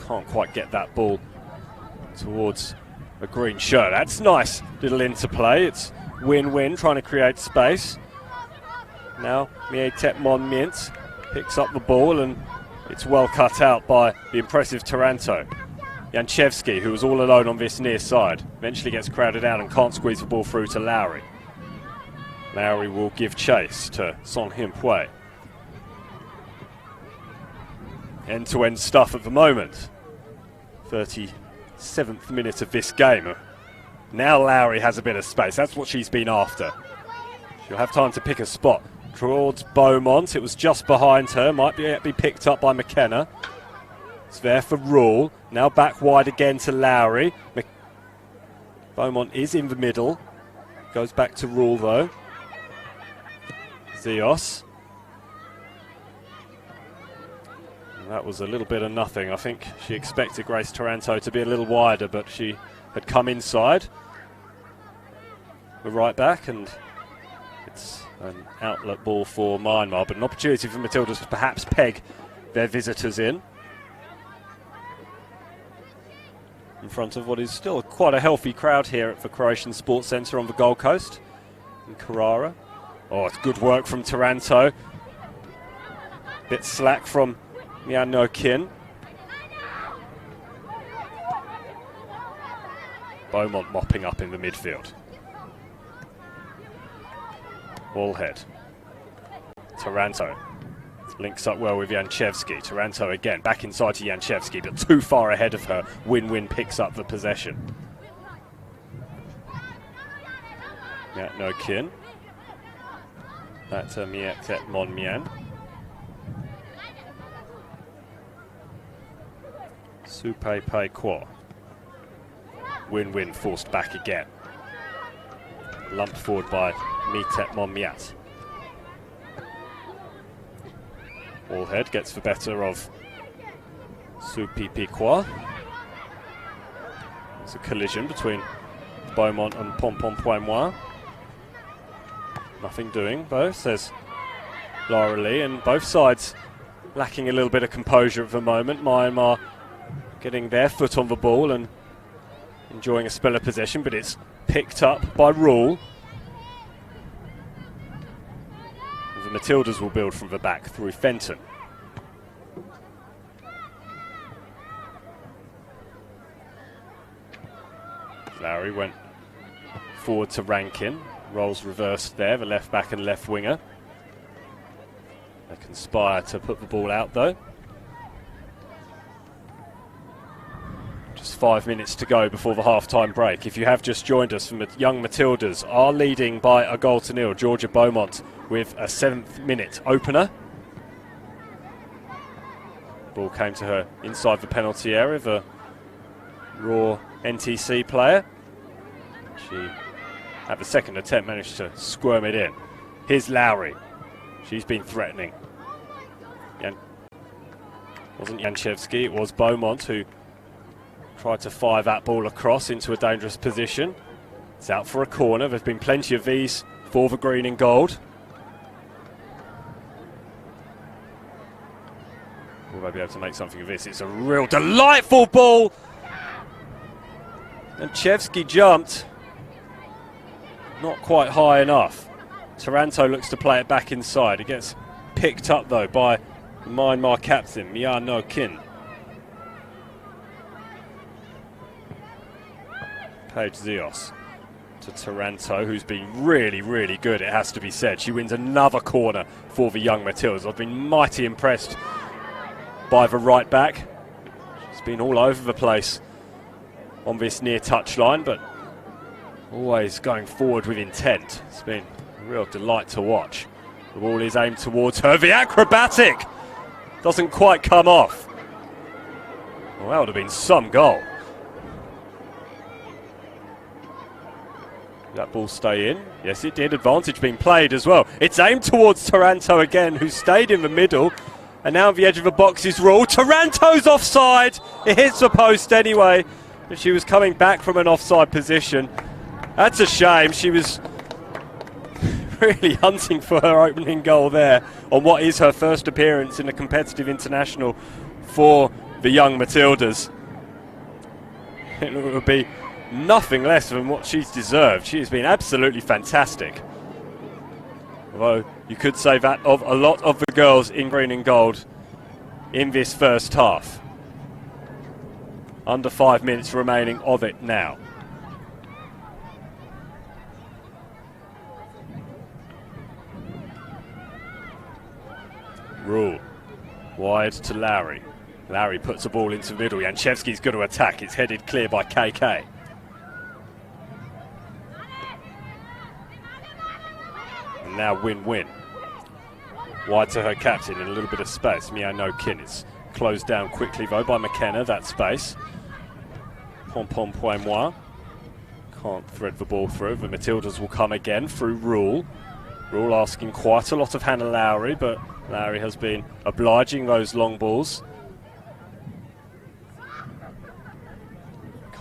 Can't quite get that ball towards a green shirt. That's nice little interplay. It's Win-Win trying to create space. Now Mie Tep Mon Mint picks up the ball, and it's well cut out by the impressive Taranto. Janchevsky, who was all alone on this near side, eventually gets crowded out and can't squeeze the ball through to Lowry. Lowry will give chase to Son Him Pui. End-to-end stuff at the moment. 37th minute of this game. Now Lowry has a bit of space. That's what she's been after. She'll have time to pick a spot towards Beaumont. It was just behind her. Might be picked up by McKenna. It's there for Rule. Now back wide again to Lowry. Beaumont is in the middle. Goes back to Rule though. Zios. That was a little bit of nothing. I think she expected Grace Taranto to be a little wider, but she had come inside. We're right back, and it's an outlet ball for Myanmar, but an opportunity for Matildas to perhaps peg their visitors in front of what is still quite a healthy crowd here at the Croatian Sports Centre on the Gold Coast in Carrara. Oh, it's good work from Taranto. Bit slack from Myanmar Kin. Beaumont mopping up in the midfield. Wallhead. Taranto links up well with Janchevski. Taranto again, back inside to Janchevski, but too far ahead of her. Win-Win picks up the possession. Myanmar Kin. Back to Miet Mon Mian. Supe Pei Kwa. Win-Win forced back again. Lumped forward by Mitet Mon Miat. Wallhead gets the better of Supi Kwa. It's a collision between Beaumont and Pompon Poimois. Nothing doing, though, says Lara Lee, and both sides lacking a little bit of composure at the moment. Myanmar getting their foot on the ball and enjoying a spell of possession, but it's picked up by Rule. The Matildas will build from the back through Fenton. Lowry went forward to Rankin. Roles reversed there, the left back and left winger. They conspire to put the ball out though. Just 5 minutes to go before the half-time break. If you have just joined us, from the young Matildas are leading by a goal to nil. Georgia Beaumont with a 7th minute opener. Ball came to her inside the penalty area, the raw NTC player. She, at the second attempt, managed to squirm it in. Here's Lowry. She's been threatening. Wasn't Janchevski, it was Beaumont who tried to fire that ball across into a dangerous position. It's out for a corner. There's been plenty of these for the green and gold. Will they be able to make something of this? It's a real delightful ball. And Chevsky jumped. Not quite high enough. Taranto looks to play it back inside. It gets picked up though by the Myanmar captain, Myanmar Kin. Paige Zios to Taranto, who's been really, really good, it has to be said. She wins another corner for the young Matildas. I've been mighty impressed by the right back. She's been all over the place on this near touchline, but always going forward with intent. It's been a real delight to watch. The ball is aimed towards her. The acrobatic doesn't quite come off. Well, that would have been some goal. Did that ball stay in? Yes, it did. Advantage being played as well. It's aimed towards Taranto again, who stayed in the middle. And now the edge of the box is Rule. Taranto's offside. It hits the post anyway. But she was coming back from an offside position. That's a shame. She was really hunting for her opening goal there on what is her first appearance in a competitive international for the young Matildas. It would be nothing less than what she's deserved. She has been absolutely fantastic. Although you could say that of a lot of the girls in green and gold in this first half. Under 5 minutes remaining of it now. Rule wide to Lowry. Lowry puts the ball into the middle. Janchevski's going to attack. It's headed clear by KK. And now Win-Win. Wide to her captain in a little bit of space. Myanmar Kin. It's closed down quickly though by McKenna, that space. Pompon Poimois can't thread the ball through. The Matildas will come again through Rule. Rule asking quite a lot of Hannah Lowry, but Lowry has been obliging those long balls.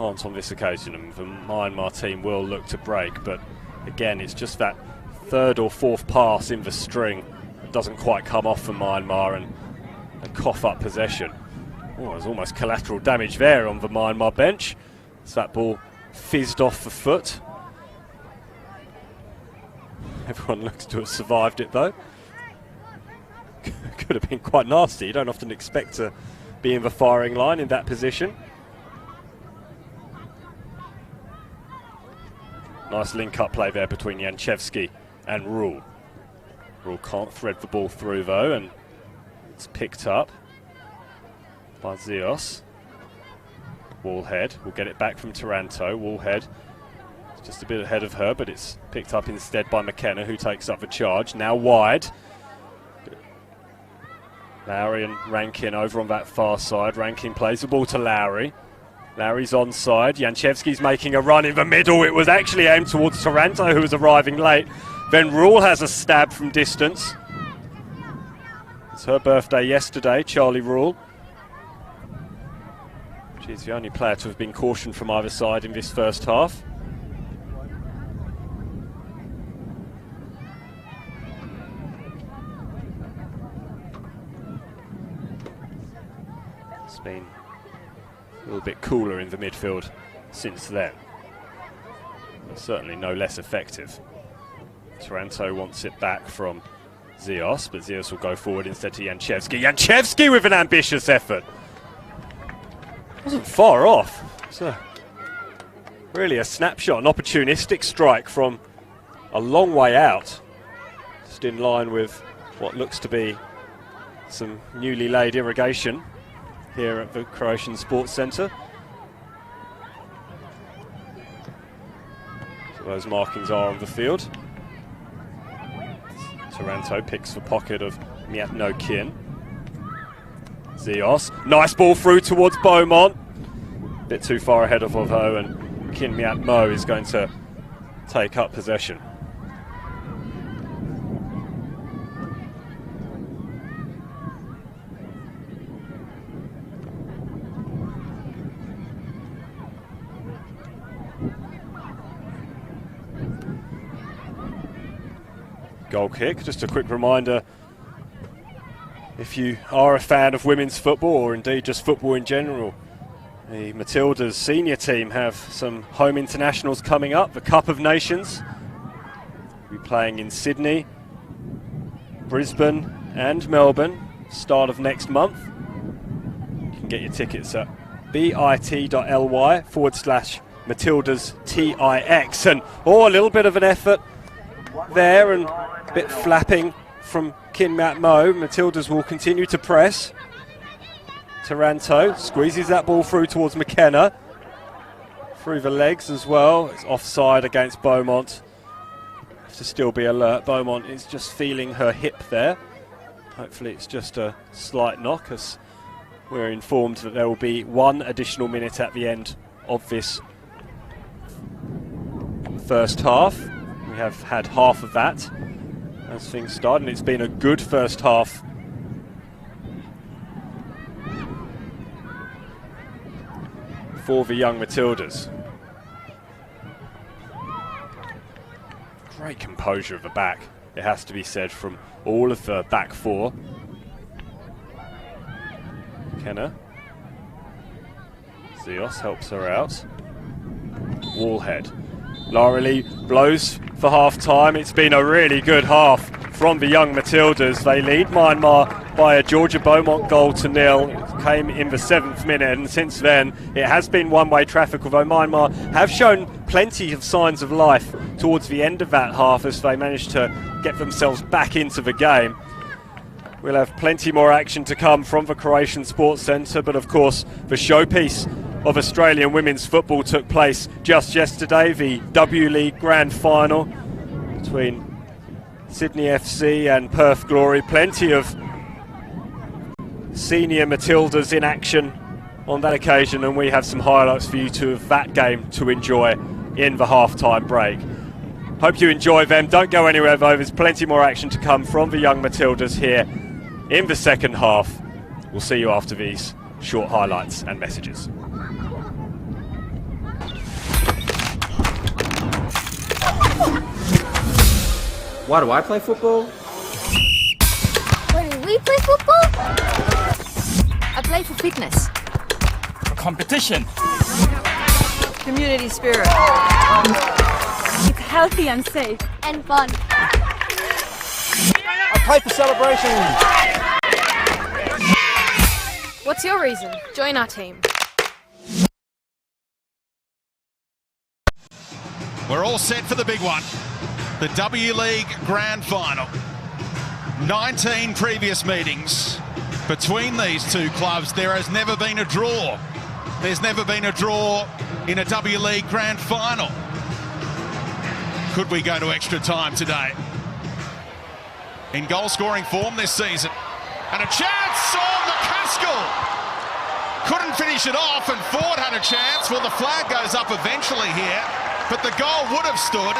can't on this occasion, and the Myanmar team will look to break, but again it's just that third or fourth pass in the string doesn't quite come off for Myanmar and cough up possession. Oh, there's almost collateral damage there on the Myanmar bench. So that ball fizzed off the foot. Everyone looks to have survived it though. Could have been quite nasty. You don't often expect to be in the firing line in that position. Nice link-up play there between Janchevsky and Rule. Rule can't thread the ball through though, and it's picked up by Zios. Wallhead will get it back from Taranto. Wallhead is just a bit ahead of her, but it's picked up instead by McKenna, who takes up the charge. Now wide. Lowry and Rankin over on that far side. Rankin plays the ball to Lowry. Lowry's onside. Janchevsky's making a run in the middle. It was actually aimed towards Taranto, who was arriving late. Then Rule has a stab from distance. It's her birthday yesterday, Charlie Rule. She's the only player to have been cautioned from either side in this first half. It's been a little bit cooler in the midfield since then. But certainly no less effective. Taranto wants it back from Zios, but Zios will go forward instead to Janchevsky. Janchevsky with an ambitious effort. Wasn't far off. It's really a snapshot, an opportunistic strike from a long way out. Just in line with what looks to be some newly laid irrigation here at the Croatian Sports Centre. So those markings are on the field. Taranto picks the pocket of Myatno Kin. Zios, nice ball through towards Beaumont. Bit too far ahead of Ovo, and Kin Myatmo is going to take up possession. Goal kick, just a quick reminder, if you are a fan of women's football or indeed just football in general, the Matildas senior team have some home internationals coming up. The Cup of Nations will be playing in Sydney, Brisbane and Melbourne, start of next month. You can get your tickets at bit.ly/MatildasTIX. And a little bit of an effort there and a bit flapping from Kin Myatmo. Matildas will continue to press. Taranto squeezes that ball through towards McKenna. Through the legs as well. It's offside against Beaumont. Have to still be alert. Beaumont is just feeling her hip there. Hopefully it's just a slight knock, as we're informed that there will be 1 additional minute at the end of this first half. We have had half of that as things start, and it's been a good first half for the young Matildas. Great composure of the back, it has to be said, from all of the back four. McKenna. Zios helps her out. Wallhead. Lara Lee blows for half-time. It's been a really good half from the young Matildas. They lead Myanmar by a Georgia Beaumont goal to 0. It came in the 7th minute, and since then it has been one-way traffic, although Myanmar have shown plenty of signs of life towards the end of that half as they managed to get themselves back into the game. We'll have plenty more action to come from the Croatian Sports Centre, but of course the showpiece of Australian women's football took place just yesterday, the W League Grand Final between Sydney FC and Perth Glory. Plenty of senior Matildas in action on that occasion, and we have some highlights for you of that game to enjoy in the half-time break. Hope you enjoy them. Don't go anywhere though, there's plenty more action to come from the young Matildas here in the second half. We'll see you after these short highlights and messages. Why do I play football? Why do we play football? I play for fitness. For competition. Community spirit. It's healthy and safe. And fun. I play for celebration. What's your reason? Join our team. We're all set for the big one. The W League Grand Final. 19 previous meetings between these two clubs. There has never been a draw. There's never been a draw in a W League Grand Final. Could we go to extra time today? In goal-scoring form this season. And a chance on McCaskill. Couldn't finish it off, and Ford had a chance. Well, the flag goes up eventually here, but the goal would have stood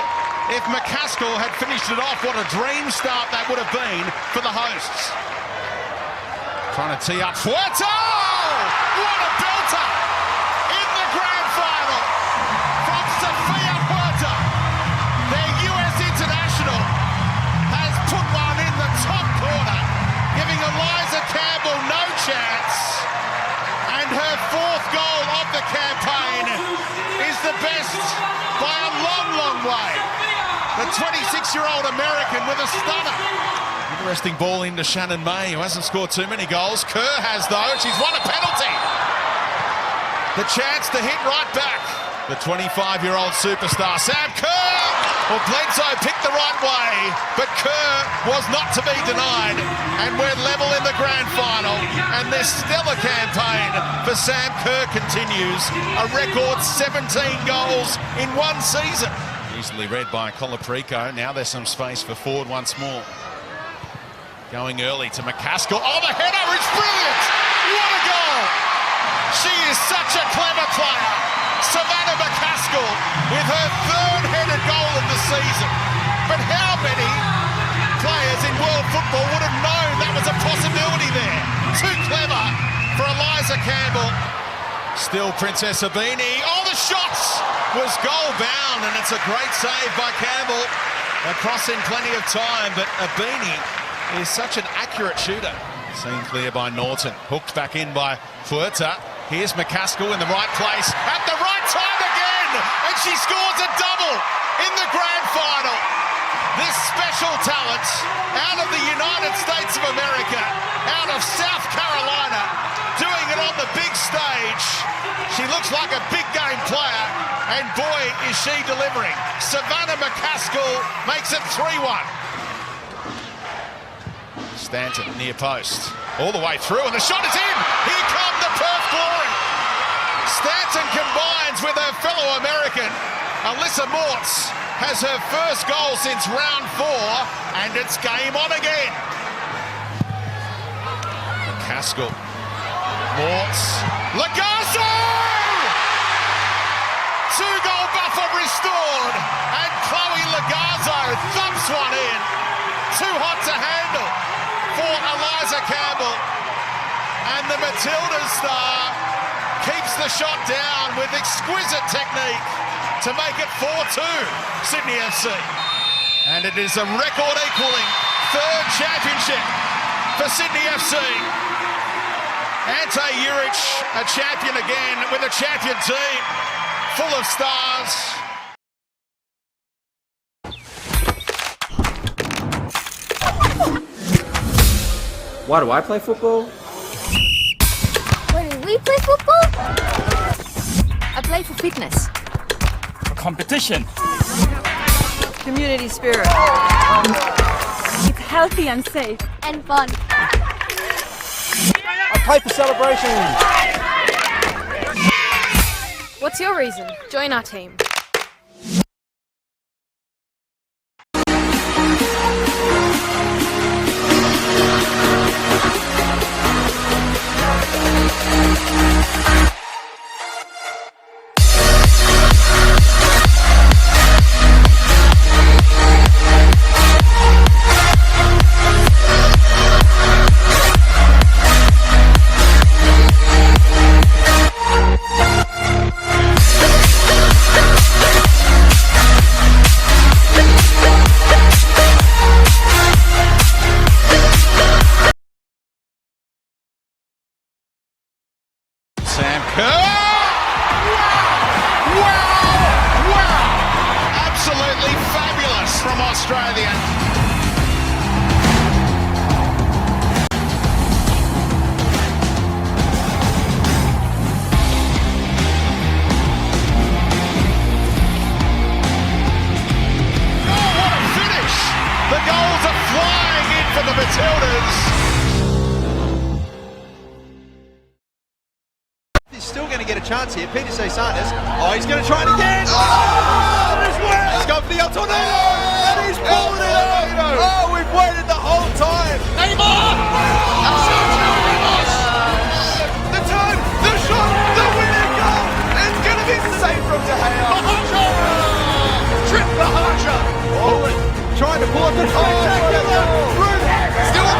if McCaskill had finished it off. What a dream start that would have been for the hosts. Trying to tee up Fuerte! What a belter in the grand final from Sofia Fuerte. Their US international has put one in the top corner, giving Eliza Campbell no chance. And her fourth goal of the campaign is the best by a long, long way. The 26-year-old American with a stunner. Interesting ball into Shannon May, who hasn't scored too many goals. Kerr has, though. She's won a penalty. The chance to hit right back. The 25-year-old superstar, Sam Kerr. Well, Bledsoe picked the right way, but Kerr was not to be denied. And we're level in the grand final. And this stellar campaign for Sam Kerr continues. A record 17 goals in one season. Easily read by Colaprico. Now there's some space for Ford once more. Going early to McCaskill. Oh, the header is brilliant! What a goal! She is such a clever player. Savannah McCaskill with her third headed goal of the season. But how many players in world football would have known that was a possibility there? Too clever for Eliza Campbell. Still Princess Abini. Oh, the shots was goal bound, and it's a great save by Campbell. Across in plenty of time, but Abini is such an accurate shooter. Seen clear by Norton. Hooked back in by Fuerte. Here's McCaskill in the right place at the right time again, and she scores a double in the grand final. This special talent out of the United States of America, out of South Carolina, doing it on the big stage. She looks like a big game player, and boy, is she delivering. Savannah McCaskill makes it 3-1. Stanton near post, all the way through, and the shot is in. Here come the Perth Glory. Stanton combines with her fellow American. Alyssa Mortz has her first goal since round 4, and it's game on again. McCaskill, Mortz, Lagazo! 2-goal buffer restored, and Chloe Lagazo thumps one in. Too hot to handle for Eliza Campbell, and the Matildas star keeps the shot down with exquisite technique to make it 4-2 Sydney FC. And it is a record-equalling third championship for Sydney FC. Ante Juric, a champion again with a champion team full of stars. Why do I play football? Why do we play football? I play for fitness. For competition. Community spirit. It's healthy and safe. And fun. I play for celebration. What's your reason? Join our team. Wow! Absolutely fabulous from Australia. The goals are flying in for the Matildas. He's still going to get a chance here. Peter Sanders. Oh, he's going to try it again. Oh, he's going for the El Tornado. And he's pulled it out. Oh, we've waited the whole time. Neymar. The turn, the shot, the winning goal. It's going to be safe from De Gea. Trip Bahasha. Oh, trying to pull up the spectacular. Still a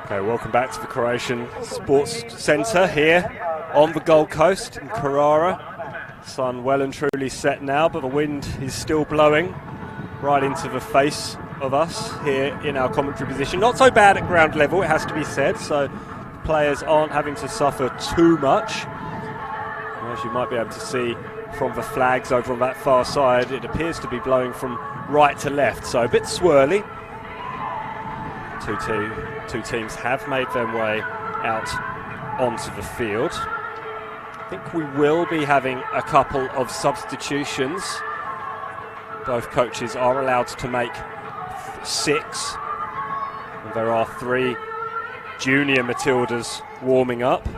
Okay, welcome back to the Croatian Sports Centre here on the Gold Coast in Carrara. Sun well and truly set now, but the wind is still blowing right into the face of us here in our commentary position. Not so bad at ground level, it has to be said, so players aren't having to suffer too much. As you might be able to see from the flags over on that far side, it appears to be blowing from right to left, so a bit swirly. Two teams have made their way out onto the field. I think we will be having a couple of substitutions. Both coaches are allowed to make 6. And there are 3 junior Matildas warming up.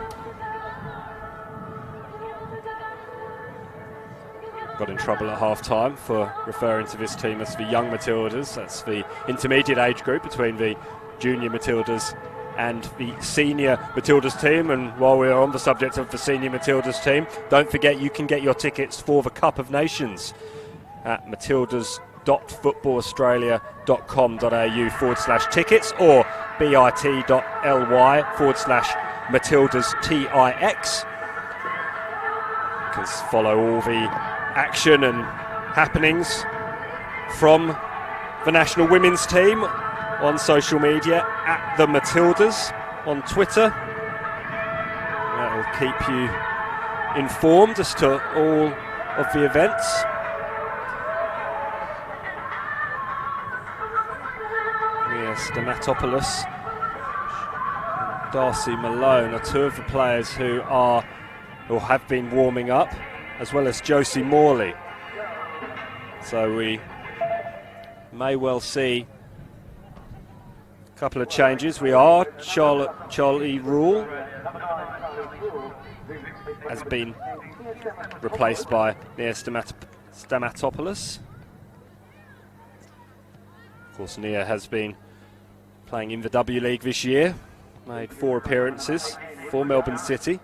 Got in trouble at half-time for referring to this team as the young Matildas. That's the intermediate age group between the junior Matildas and the senior Matildas team. And while we're on the subject of the senior Matildas team, don't forget you can get your tickets for the Cup of Nations at matildas.footballaustralia.com.au/tickets or bit.ly/MatildasTix. You can follow all the action and happenings from the national women's team on social media at the Matildas on Twitter. That will keep you informed as to all of the events. Stamatopoulos and Darcy Malone are 2 of the players who are or have been warming up, as well as Josie Morley. So we may well see a couple of changes. Charlie Rule has been replaced by Nia Stamatopoulos. Of course, Nia has been playing in the W League this year, made 4 appearances for Melbourne City.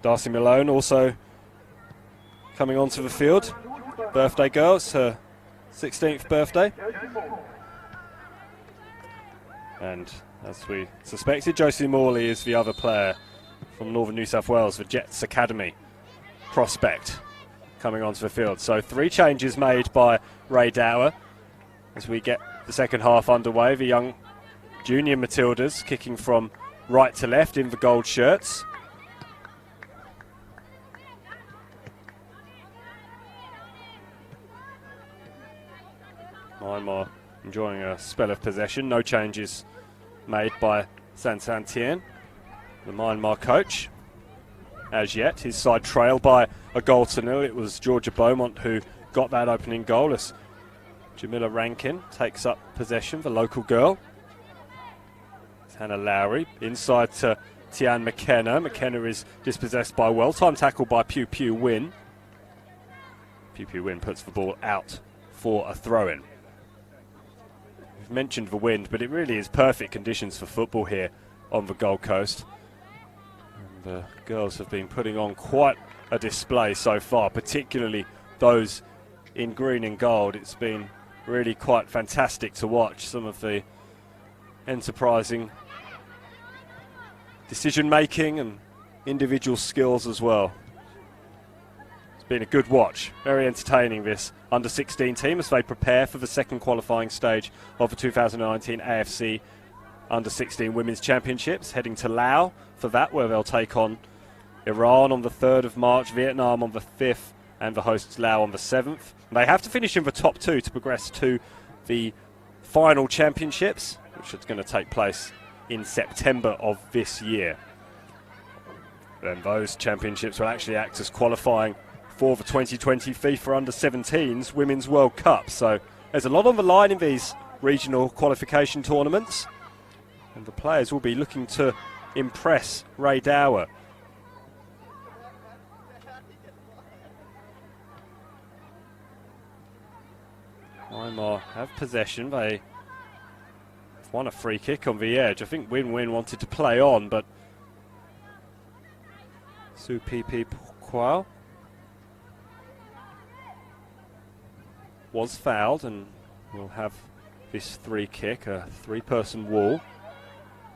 Darcy Malone also coming onto the field. Birthday girl, it's her 16th birthday. And as we suspected, Josie Morley is the other player from Northern New South Wales, the Jets Academy prospect, coming onto the field. So 3 changes made by Ray Dower as we get the second half underway. The young junior Matildas kicking from right to left in the gold shirts. Myanmar enjoying a spell of possession. No changes made by Santantien, the Myanmar coach. As yet, his side trailed by a 1-0. It was Georgia Beaumont who got that opening goal as Jamila Rankin takes up possession, the local girl. Hannah Lowry inside to Tian McKenna. McKenna is dispossessed by well-timed tackle by Pew Pew Win. Pew Pew Win puts the ball out for a throw-in. We've mentioned the wind, but it really is perfect conditions for football here on the Gold Coast. And the girls have been putting on quite a display so far, particularly those in green and gold. It's been really quite fantastic to watch some of the enterprising decision-making and individual skills as well. It's been a good watch, very entertaining, this under-16 team as they prepare for the second qualifying stage of the 2019 AFC Under-16 Women's Championships, heading to Laos for that, where they'll take on Iran on the 3rd of March, Vietnam on the 5th, and the hosts Laos on the 7th. And they have to finish in the top 2 to progress to the final championships, which is going to take place in September of this year. Then those championships will actually act as qualifying for the 2020 FIFA Under-17s Women's World Cup. So there's a lot on the line in these regional qualification tournaments, and the players will be looking to impress Ray Dower. Myanmar have possession. They won a free kick on the edge. I think Win-Win wanted to play on, but Supipi Kwao was fouled and will have this free kick, a three-person wall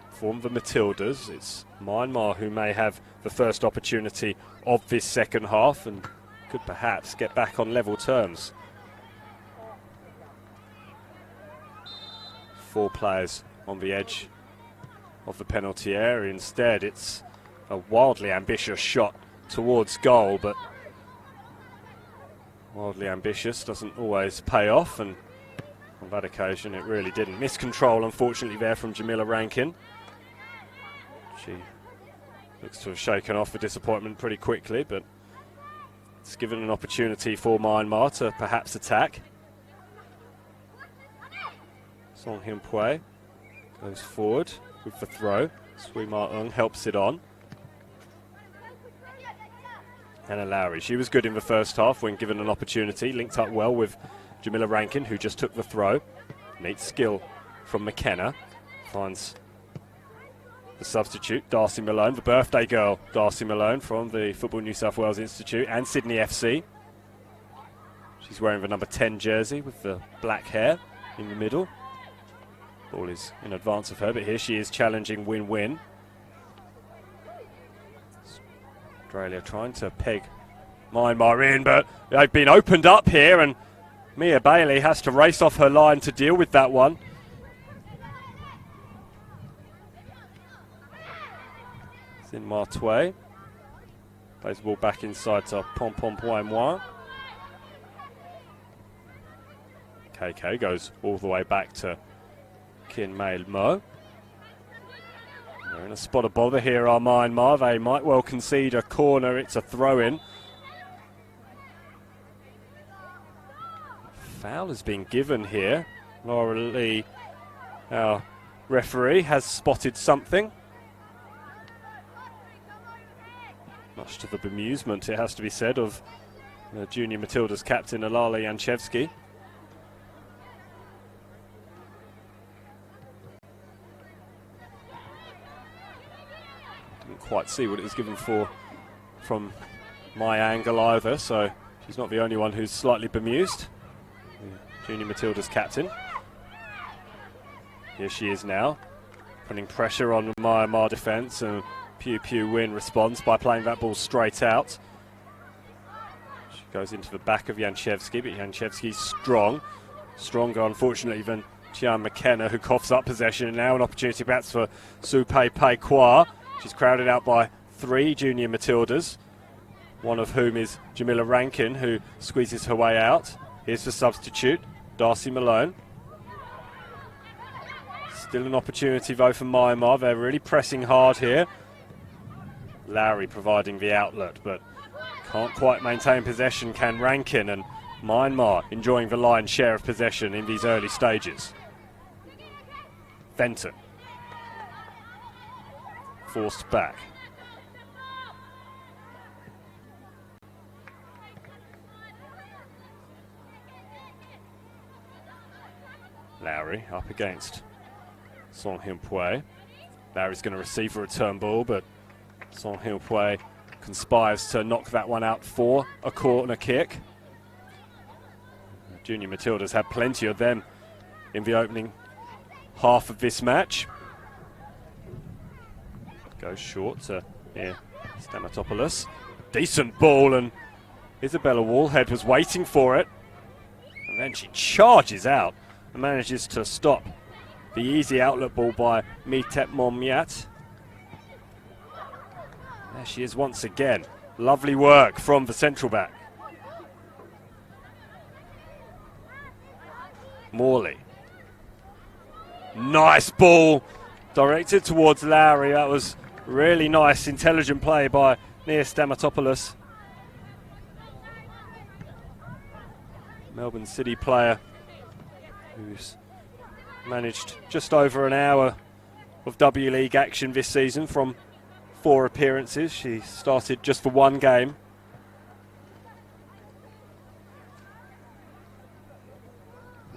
from the Matildas. It's Myanmar who may have the first opportunity of this second half and could perhaps get back on level terms. 4 players on the edge of the penalty area. Instead, it's a wildly ambitious shot towards goal, but wildly ambitious doesn't always pay off, and on that occasion it really didn't. Miscontrol, unfortunately, there from Jamila Rankin. She looks to have shaken off the disappointment pretty quickly, but it's given an opportunity for Myanmar to perhaps attack. Song Hyun Pui goes forward with the throw. Sui Ma Ung helps it on. Anna Lowry, she was good in the first half when given an opportunity, linked up well with Jamila Rankin, who just took the throw. Neat skill from McKenna. Finds the substitute, Darcy Malone, the birthday girl, Darcy Malone from the Football New South Wales Institute and Sydney FC. She's wearing the number 10 jersey with the black hair in the middle. Ball is in advance of her, but here she is challenging Win-Win. Australia trying to peg Myanmar in, but they've been opened up here, and Mia Bailey has to race off her line to deal with that one. Sin Ma Tui plays the ball back inside to Pom Pom Poi Moi. KK goes all the way back to Kin Mei Mo. They're in a spot of bother here, are Myanmar. They might well concede a corner. It's a throw-in. Foul has been given here. Laura Lee, our referee, has spotted something. Much to the bemusement, it has to be said, of the junior Matildas captain Alali Yanchevsky. Didn't quite see what it was given for from my angle either, so she's not the only one who's slightly bemused. The junior Matildas captain. Here she is now, putting pressure on the Myanmar defence, and Pew Pew Win responds by playing that ball straight out. She goes into the back of Yanchevsky, but Yanchevsky's strong. Stronger, unfortunately, than Tian McKenna, who coughs up possession. And now an opportunity perhaps for Su Pei Pei Kwa. She's crowded out by 3 junior Matildas, one of whom is Jamila Rankin, who squeezes her way out. Here's the substitute, Darcy Malone. Still an opportunity though for Myanmar. They're really pressing hard here. Lowry providing the outlet, but can't quite maintain possession, can Rankin, and Myanmar enjoying the lion's share of possession in these early stages. Fenton. Forced back. Lowry up against Song Hyun Pui. Lowry's going to receive a return ball, but Song Hyun Pui conspires to knock that one out for a corner kick. Junior Matildas had plenty of them in the opening half of this match. Goes short to Stamatopoulos. Decent ball, and Isabella Wallhead was waiting for it. And then she charges out and manages to stop the easy outlet ball by Mitep Momyat. There she is once again. Lovely work from the central back. Morley. Nice ball directed towards Lowry. That was really nice, intelligent play by Nia Stamatopoulos. Melbourne City player who's managed just over an hour of W League action this season from 4 appearances. She started just for 1 game.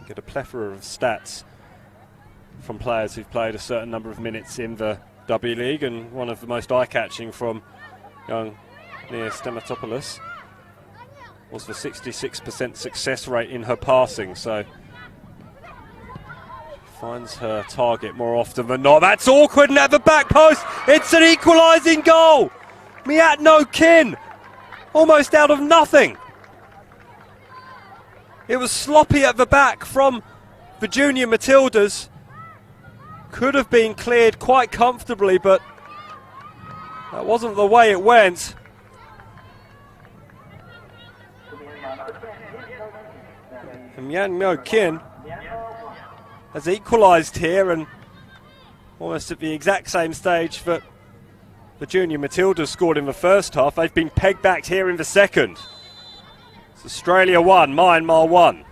Get a plethora of stats from players who've played a certain number of minutes in the W League, and one of the most eye-catching from young near Stamatopoulos was the 66% success rate in her passing, so finds her target more often than not. That's awkward and at the back post. It's an equalising goal. Myanmar Kin, almost out of nothing. It was sloppy at the back from the junior Matildas. Could have been cleared quite comfortably, but that wasn't the way it went. And Myanmar Kin has equalised here, and almost at the exact same stage that the junior Matildas scored in the first half. They've been pegged back here in the second. It's Australia 1, Myanmar 1.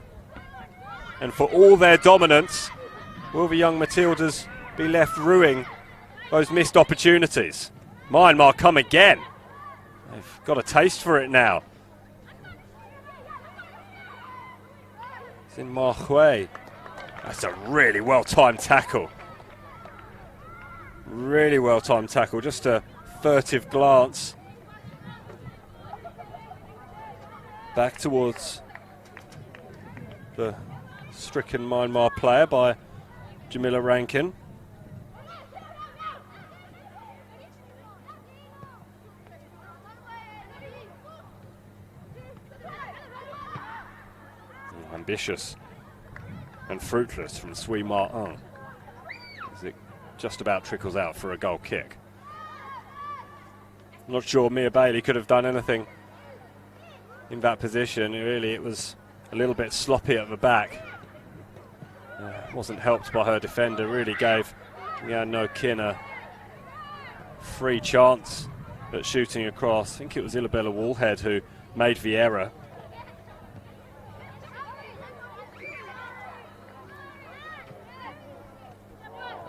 And for all their dominance, will the young Matildas be left ruining those missed opportunities? Myanmar come again. They've got a taste for it now. It's in Ma Hui. That's a really well-timed tackle. Really well-timed tackle. Just a furtive glance back towards the stricken Myanmar player by Jamila Rankin. Ambitious and fruitless from Sui Ma Ang, as it just about trickles out for a goal kick. Not sure Mia Bailey could have done anything in that position. Really, it was a little bit sloppy at the back. Wasn't helped by her defender. Really gave Myanmar Kin a free chance at shooting across. I think it was Illabella Woolhead who made the error.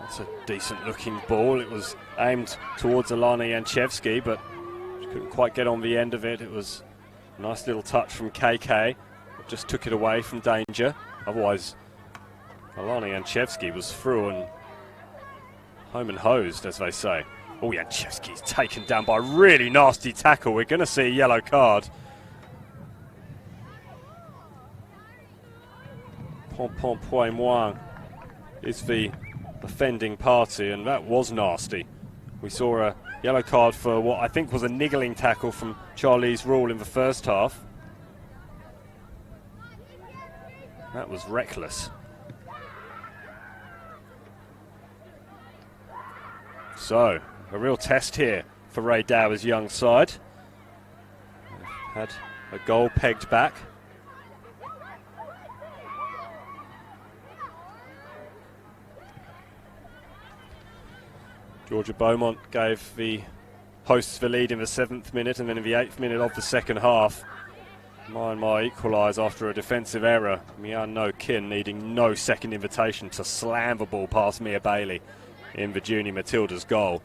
That's a decent looking ball. It was aimed towards Alana Yanchevsky, but she couldn't quite get on the end of it. It was a nice little touch from KK. Just took it away from danger. Otherwise, Alana Yanchevsky was through and home and hosed, as they say. Oh, Yanchevsky's taken down by a really nasty tackle. We're going to see a yellow card. Pom Pom Poi Muang is the offending party, and that was nasty. We saw a yellow card for what I think was a niggling tackle from Charlize Rule in the first half. That was reckless. So, a real test here for Ray Dower's young side. Had a goal pegged back. Georgia Beaumont gave the hosts the lead in the 7th minute, and then in the 8th minute of the second half, Myanmar equalised after a defensive error. Myanmar Kin needing no second invitation to slam the ball past Mia Bailey in the junior Matildas goal.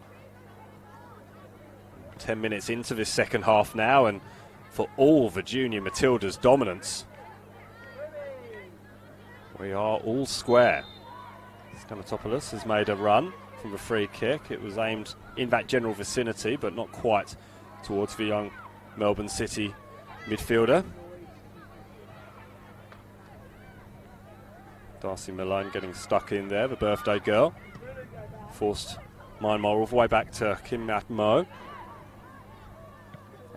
10 minutes into this second half now, and for all the junior Matildas dominance, we are all square. Stamatopoulos has made a run from a free kick. It was aimed in that general vicinity, but not quite towards the young Melbourne City midfielder. Darcy Malone getting stuck in there, the birthday girl. Forced Myanmar all the way back to Kim Mat Mo.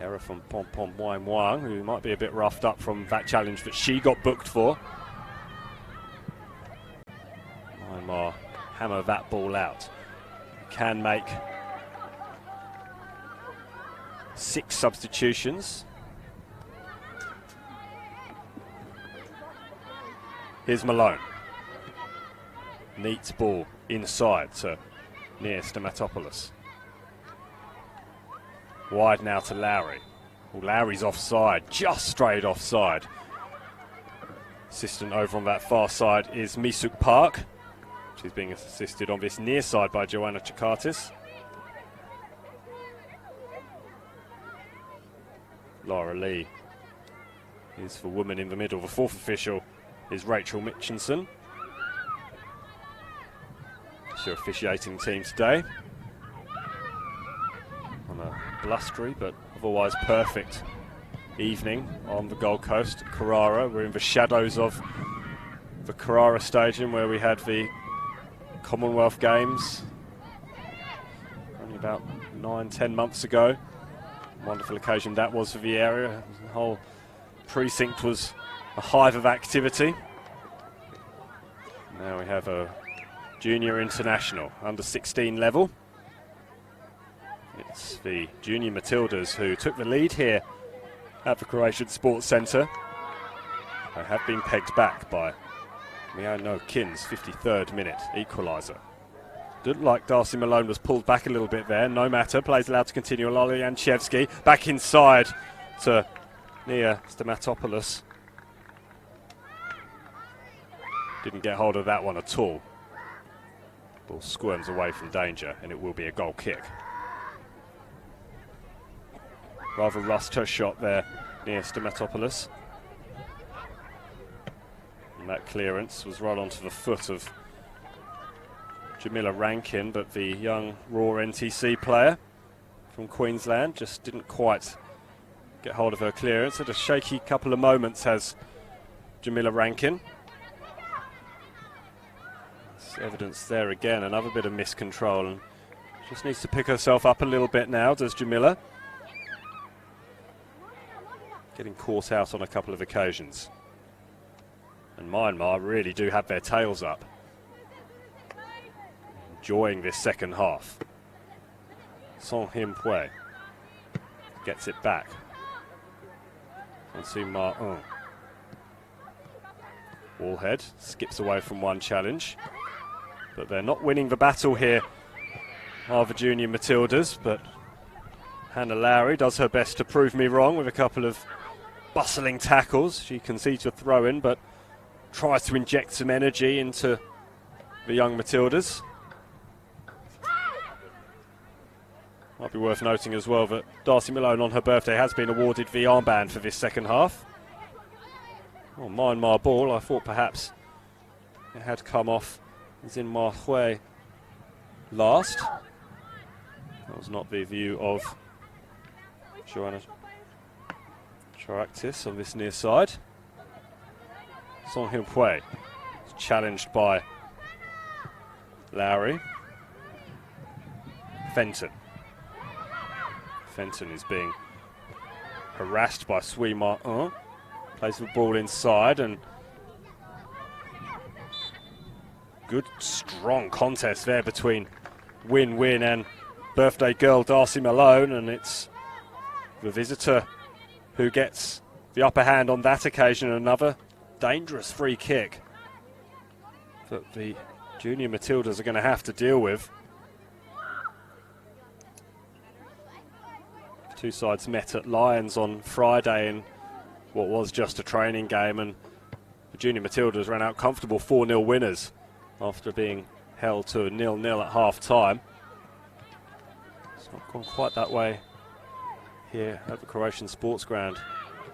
Error from Pom Pom Muang Muang, who might be a bit roughed up from that challenge that she got booked for. Myanmar hammer that ball out. Can make 6 substitutions. Here's Malone. Neat ball inside to near Stamatopoulos. Wide now to Lowry. Well, Lowry's offside, just straight offside. Assistant over on that far side is Misuk Park. She's being assisted on this near side by Joanna Chakatis. Laura Lee is the woman in the middle. The 4th official is Rachel Mitchinson. She's your officiating team today. On a blustery but otherwise perfect evening on the Gold Coast at Carrara. We're in the shadows of the Carrara Stadium where we had the Commonwealth Games only about 9-10 months ago. Wonderful occasion that was for the area. The whole precinct was a hive of activity. Now we have a junior international, under 16 level. It's the junior Matildas who took the lead here at the Croatian Sports Centre. They have been pegged back by Miano Kin's 53rd minute equaliser. Didn't like Darcy Malone was pulled back a little bit there. No matter, plays allowed to continue. Lolly Janchevsky back inside to Nia Stamatopoulos. Didn't get hold of that one at all. Ball squirms away from danger and it will be a goal kick. Rather rushed her shot there, Nia Stamatopoulos. And that clearance was right onto the foot of Jamila Rankin, but the young raw NTC player from Queensland just didn't quite get hold of her clearance. Had a shaky couple of moments has Jamila Rankin. There's evidence there again, another bit of miscontrol, and just needs to pick herself up a little bit now, does Jamila. Getting caught out on a couple of occasions. And Myanmar really do have their tails up. Enjoying this second half. Song Him Pue gets it back. Francis Martin. Wallhead skips away from one challenge. But they're not winning the battle here, are the junior Matildas. But Hannah Lowry does her best to prove me wrong with a couple of bustling tackles. She concedes a throw-in, but tries to inject some energy into the young Matildas. Might be worth noting as well that Darcy Malone on her birthday has been awarded the armband for this second half. Oh, Myanmar ball, I thought perhaps it had come off Zin Ma Hui last. That was not the view of Joanna Charactis on this near side. Song Hyun Pue challenged by Lowry. Fenton. Fenton is being harassed by Sui Martin. Plays the ball inside and good strong contest there between Win Win and birthday girl Darcy Malone, and it's the visitor who gets the upper hand on that occasion. Another dangerous free kick that the junior Matildas are going to have to deal with. Two sides met at Lions on Friday in what was just a training game, and the junior Matildas ran out comfortable 4-0 winners after being held to 0-0 at half-time. It's not gone quite that way here at the Croatian Sports Ground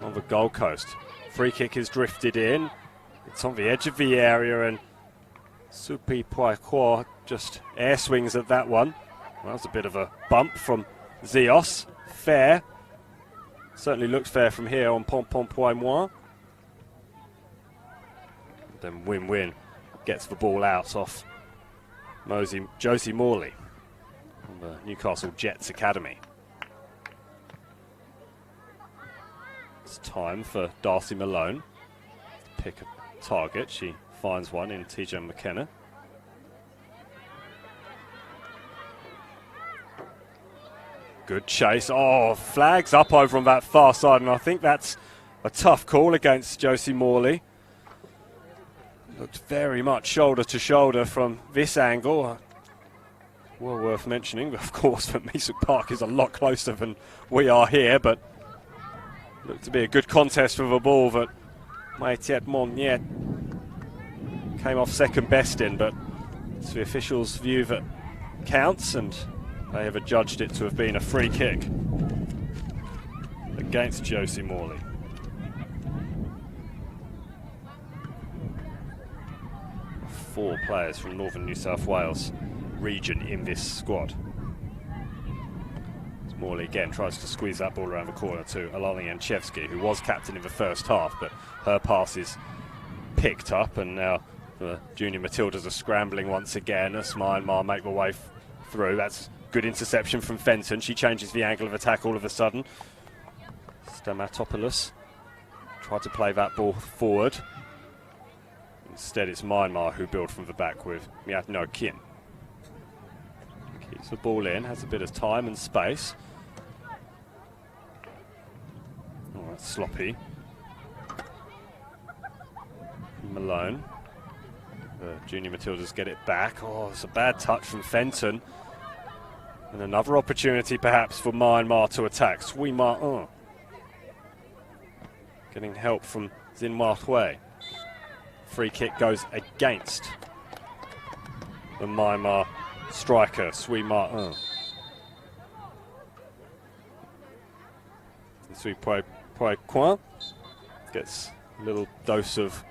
on the Gold Coast. Free kick is drifted in. It's on the edge of the area, and Supi Puakwa just air swings at that one. Well, that was a bit of a bump from Zios. Fair. Certainly looks fair from here on Pompon Poimois. Then Win Win gets the ball out off Josie Morley on the Newcastle Jets Academy. It's time for Darcy Malone to pick a target. She finds one in Tijan McKenna. Good chase. Oh, flags up over on that far side, and I think that's a tough call against Josie Morley. Looked very much shoulder to shoulder from this angle. Well worth mentioning, of course, that Misuk Park is a lot closer than we are here, but looked to be a good contest for the ball that Maitiet Monnier came off second best in, but it's the officials' view that counts, and they have adjudged it to have been a free kick against Josie Morley. Four players from Northern New South Wales region in this squad. It's Morley again tries to squeeze that ball around the corner to Alana Janchevsky, who was captain in the first half, but her pass is picked up, and now the junior Matildas are scrambling once again as Myanmar make their way through. That's good interception from Fenton. She changes the angle of attack all of a sudden. Stamatopoulos tried to play that ball forward. Instead, it's Myanmar who build from the back with No Kim. Keeps the ball in, has a bit of time and space. Oh, that's sloppy. Malone. The junior Matildas get it back. Oh, it's a bad touch from Fenton. And another opportunity perhaps for Myanmar to attack. Sui Ma getting help from Zinhua Hui. Free kick goes against the Myanmar striker, Sui Ma. Sui Poi Kwan gets a little dose of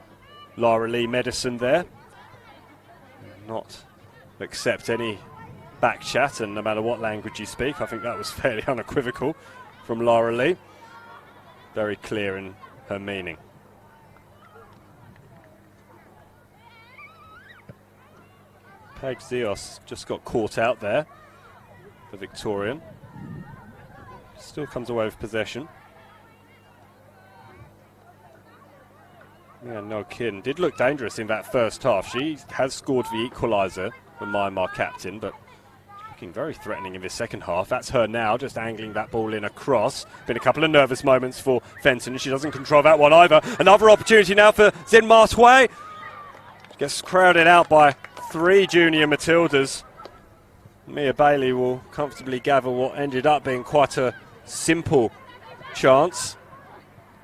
Lara Lee medicine there. Not accept any back chat, and no matter what language you speak, I think that was fairly unequivocal from Lara Lee. Very clear in her meaning. Peg Zios just got caught out there, the Victorian. Still comes away with possession. Yeah, No Kin did look dangerous in that first half. She has scored the equaliser, the Myanmar captain, but looking very threatening in this second half. That's her now, just angling that ball in across. Been a couple of nervous moments for Fenton. She doesn't control that one either. Another opportunity now for Zinhua Hui. Gets crowded out by 3 junior Matildas. Mia Bailey will comfortably gather what ended up being quite a simple chance.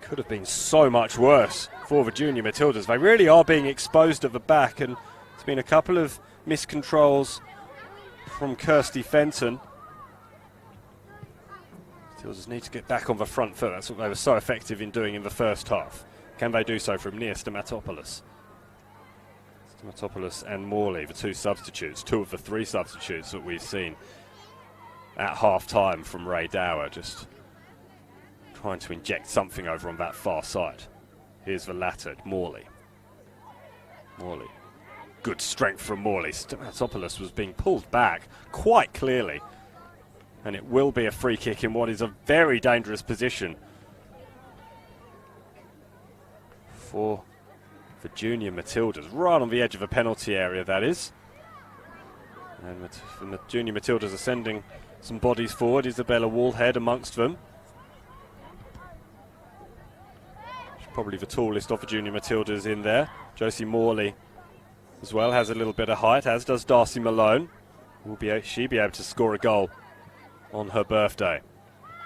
Could have been so much worse for the junior Matildas. They really are being exposed at the back, and it's been a couple of miscontrols from Kirsty Fenton. Matildas need to get back on the front foot. That's what they were so effective in doing in the first half. Can they do so from Nia Stamatopoulos? Stamatopoulos and Morley, the 2 substitutes, 2 of the 3 substitutes that we've seen at half-time from Ray Dower, just trying to inject something over on that far side. Here's the latter, Morley. Morley. Good strength from Morley. Stamatopoulos was being pulled back quite clearly. And it will be a free kick in what is a very dangerous position for the junior Matildas. Right on the edge of the penalty area, that is. And the junior Matildas are sending some bodies forward. Isabella Wallhead amongst them. Probably the tallest of the junior Matildas in there. Josie Morley as well has a little bit of height, as does Darcy Malone. Will she be able to score a goal on her birthday?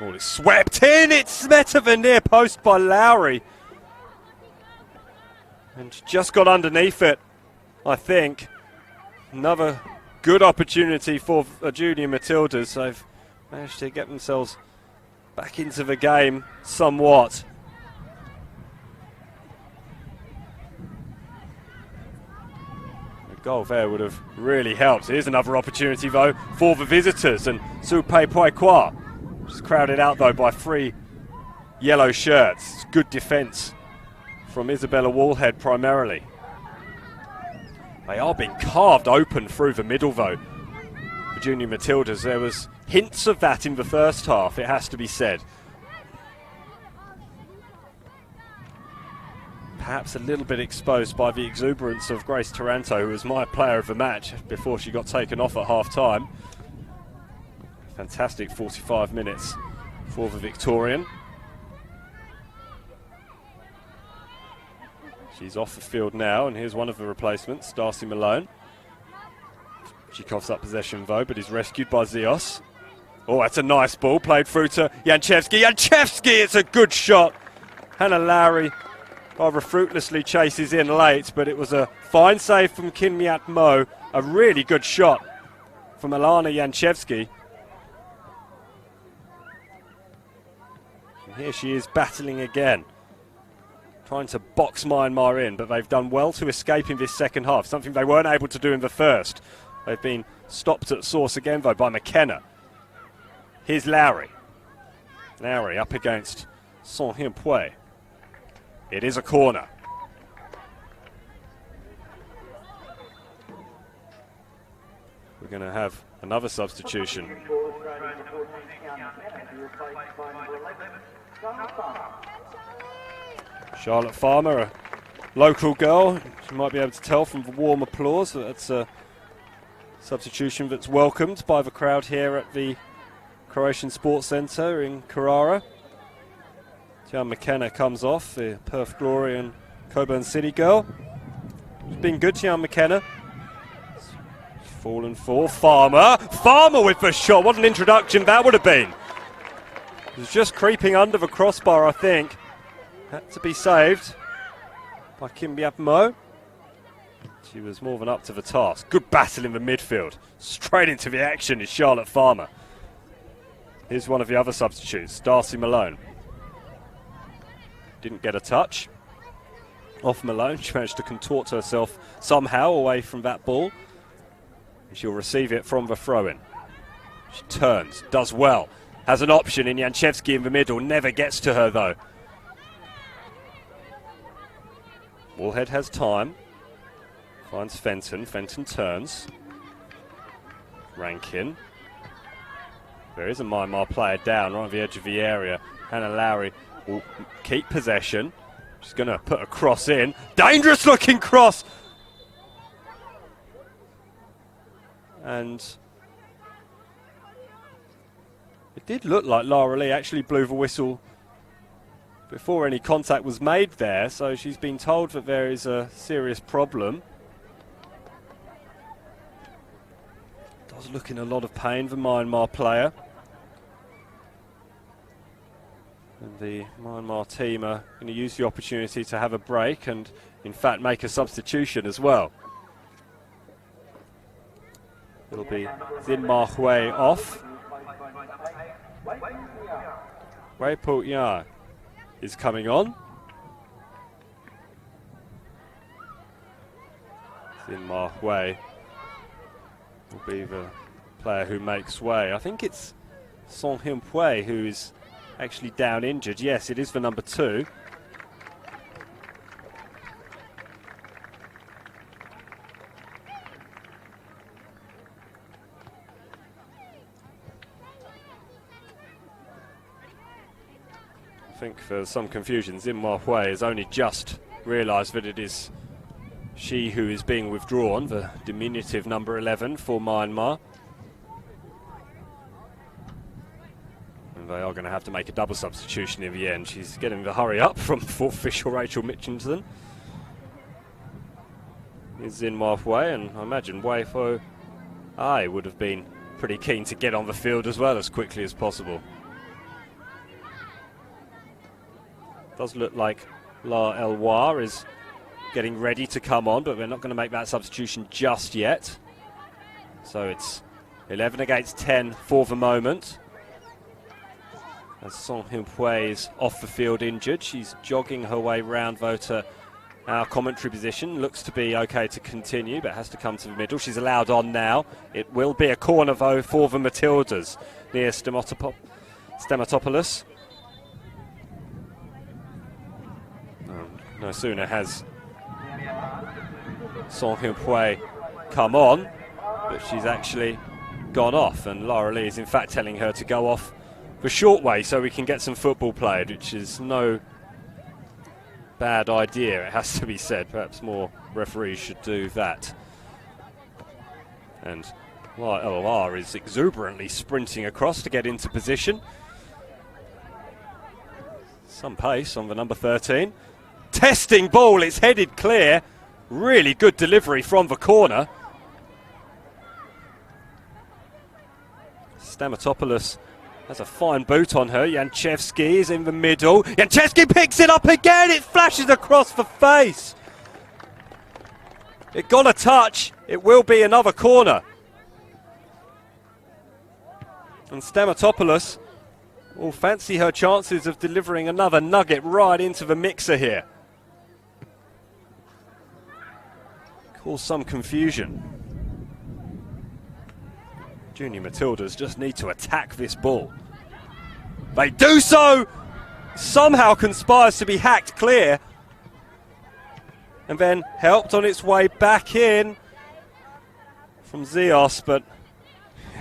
Oh, it's swept in! It's met at the near post by Lowry. And just got underneath it, I think. Another good opportunity for junior Matildas. They've managed to get themselves back into the game somewhat. Goal there would have really helped. Here's another opportunity though for the visitors, and Supei Poikwa just crowded out though by 3 yellow shirts. It's good defence from Isabella Wallhead primarily. They are being carved open through the middle though, the junior Matildas. There was hints of that in the first half, it has to be said. Perhaps a little bit exposed by the exuberance of Grace Taranto, who was my player of the match before she got taken off at half-time. Fantastic 45 minutes for the Victorian. She's off the field now, and here's one of the replacements, Darcy Malone. She coughs up possession though, but is rescued by Zios. Oh, that's a nice ball, played through to Janchevsky. Janchevsky, it's a good shot. Hannah Lowry rather fruitlessly chases in late, but it was a fine save from Kin Myat Mo. A really good shot from Alana Janchevsky. And here she is battling again, trying to box Myanmar in, but they've done well to escape in this second half, something they weren't able to do in the first. They've been stopped at source again though by McKenna. Here's Lowry. Lowry up against Son Him-Pui. It is a corner. We're going to have another substitution. Charlotte Farmer, a local girl. You might be able to tell from the warm applause that it's a substitution that's welcomed by the crowd here at the Croatian Sports Centre in Carrara. Jan McKenna comes off, the Perth Glory and Coburn City girl. It's been good, Jan McKenna. Fallen for Farmer. Farmer with the shot. What an introduction that would have been. It was just creeping under the crossbar, I think. Had to be saved by Kim Biap Mo. She was more than up to the task. Good battle in the midfield. Straight into the action is Charlotte Farmer. Here's one of the other substitutes, Darcy Malone. Didn't get a touch. Off Malone, she managed to contort herself somehow away from that ball. And she'll receive it from the throw-in. She turns, does well. Has an option in Janchevsky in the middle, never gets to her though. Woolhead has time. Finds Fenton, Fenton turns. Rankin. There is a Myanmar player down right on the edge of the area. Hannah Lowry will keep possession. She's going to put a cross in. Dangerous looking cross! And it did look like Lara Lee actually blew the whistle before any contact was made there, so she's been told that there is a serious problem. Does look in a lot of pain, the Myanmar player. And the Myanmar team are going to use the opportunity to have a break and in fact make a substitution as well. It'll be Zin Ma Hui off. Wei Pu Ya is coming on. Zin Ma Hui will be the player who makes way. I think it's Son Him-Pui who is actually down injured. Yes, it is the number 2. I think for some confusion, Zin Ma Hui has only just realised that it is she who is being withdrawn, the diminutive number 11 for Myanmar. And they are going to have to make a double substitution in the end. She's getting the hurry up from fourth official Rachel Mitchinson. Is Zin Ma Hui, and I imagine Wei Fo Ai would have been pretty keen to get on the field as well as quickly as possible. Does look like La Elwar is getting ready to come on, but we're not going to make that substitution just yet. So it's 11 against 10 for the moment. As Son Him-Pui is off the field injured, she's jogging her way round though to our commentary position. Looks to be okay to continue, but has to come to the middle. She's allowed on now. It will be a corner though for the Matildas near Stamatopoulos. No sooner has Son Him-Pui come on, but she's actually gone off, and Lara Lee is in fact telling her to go off the short way so we can get some football played, which is no bad idea, it has to be said. Perhaps more referees should do that. And LR is exuberantly sprinting across to get into position. Some pace on the number 13. Testing ball, it's headed clear. Really good delivery from the corner. Stamatopoulos has a fine boot on her. Janchevsky is in the middle. Janchevsky picks it up again. It flashes across the face. It got a touch. It will be another corner. And Stamatopoulos will fancy her chances of delivering another nugget right into the mixer here. Cause some confusion. Junior Matildas just need to attack this ball. They do so! Somehow conspires to be hacked clear. And then helped on its way back in from Zios, but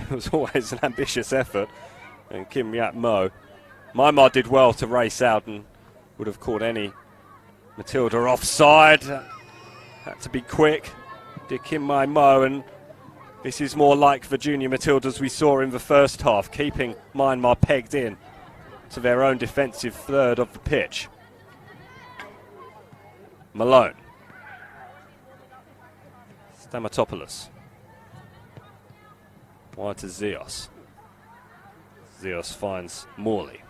it was always an ambitious effort. And Kim Yat Mo. Myanmar did well to race out and would have caught any Matilda offside. Had to be quick. Did Kim Mo, and this is more like the Junior Matildas we saw in the first half, keeping Myanmar pegged in to their own defensive third of the pitch. Malone. Stamatopoulos. Wide to Zios. Zios finds Morley.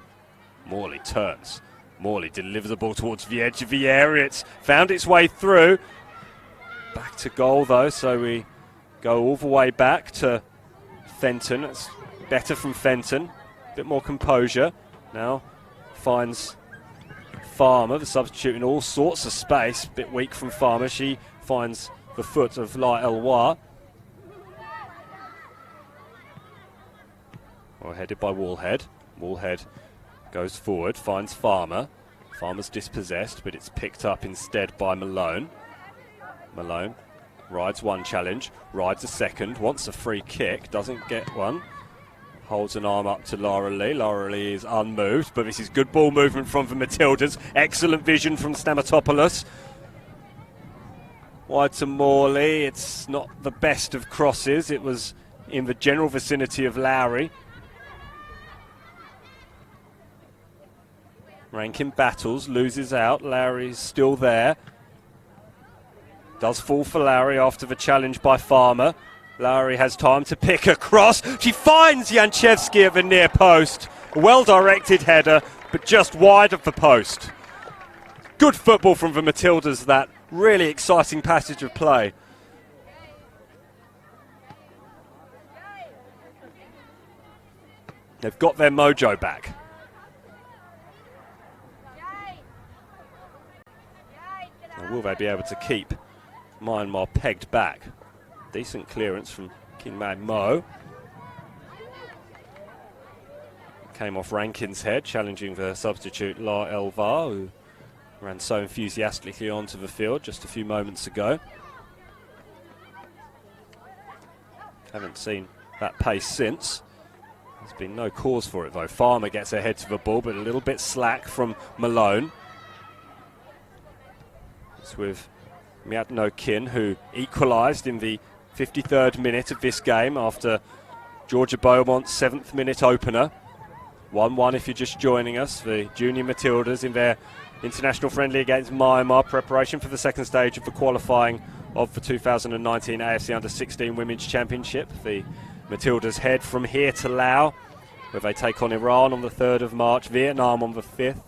Morley turns. Morley delivers the ball towards the edge of the area. It's found its way through. Back to goal though, so we go all the way back to Fenton. It's better from Fenton. A bit more composure. Now finds Farmer, the substitute, in all sorts of space. Bit weak from Farmer. She finds the foot of La Elwa. Well, headed by Wallhead. Wallhead goes forward, finds Farmer. Farmer's dispossessed, but it's picked up instead by Malone. Malone rides one challenge, rides a second, wants a free kick, doesn't get one. Holds an arm up to Lara Lee. Lara Lee is unmoved, but this is good ball movement from the Matildas. Excellent vision from Stamatopoulos. Wide to Morley. It's not the best of crosses. It was in the general vicinity of Lowry. Rankin battles, loses out. Lowry's still there. Does fall for Lowry after the challenge by Farmer. Lowry has time to pick a cross. She finds Janchevsky at the near post. A well-directed header, but just wide of the post. Good football from the Matildas, that. Really exciting passage of play. They've got their mojo back. Now, will they be able to keep Myanmar pegged back? Decent clearance from King Man Mo. Came off Rankin's head, challenging the substitute La Elva, who ran so enthusiastically onto the field just a few moments ago. Haven't seen that pace since. There's been no cause for it though. Farmer gets ahead to the ball, but a little bit slack from Malone. It's with Myatno Kin, who equalised in the 53rd minute of this game after Georgia Beaumont's 7th minute opener. 1-1 if you're just joining us. The Junior Matildas in their international friendly against Myanmar, preparation for the second stage of the qualifying of the 2019 AFC Under-16 Women's Championship. The Matildas head from here to Laos, where they take on Iran on the 3rd of March, Vietnam on the 5th,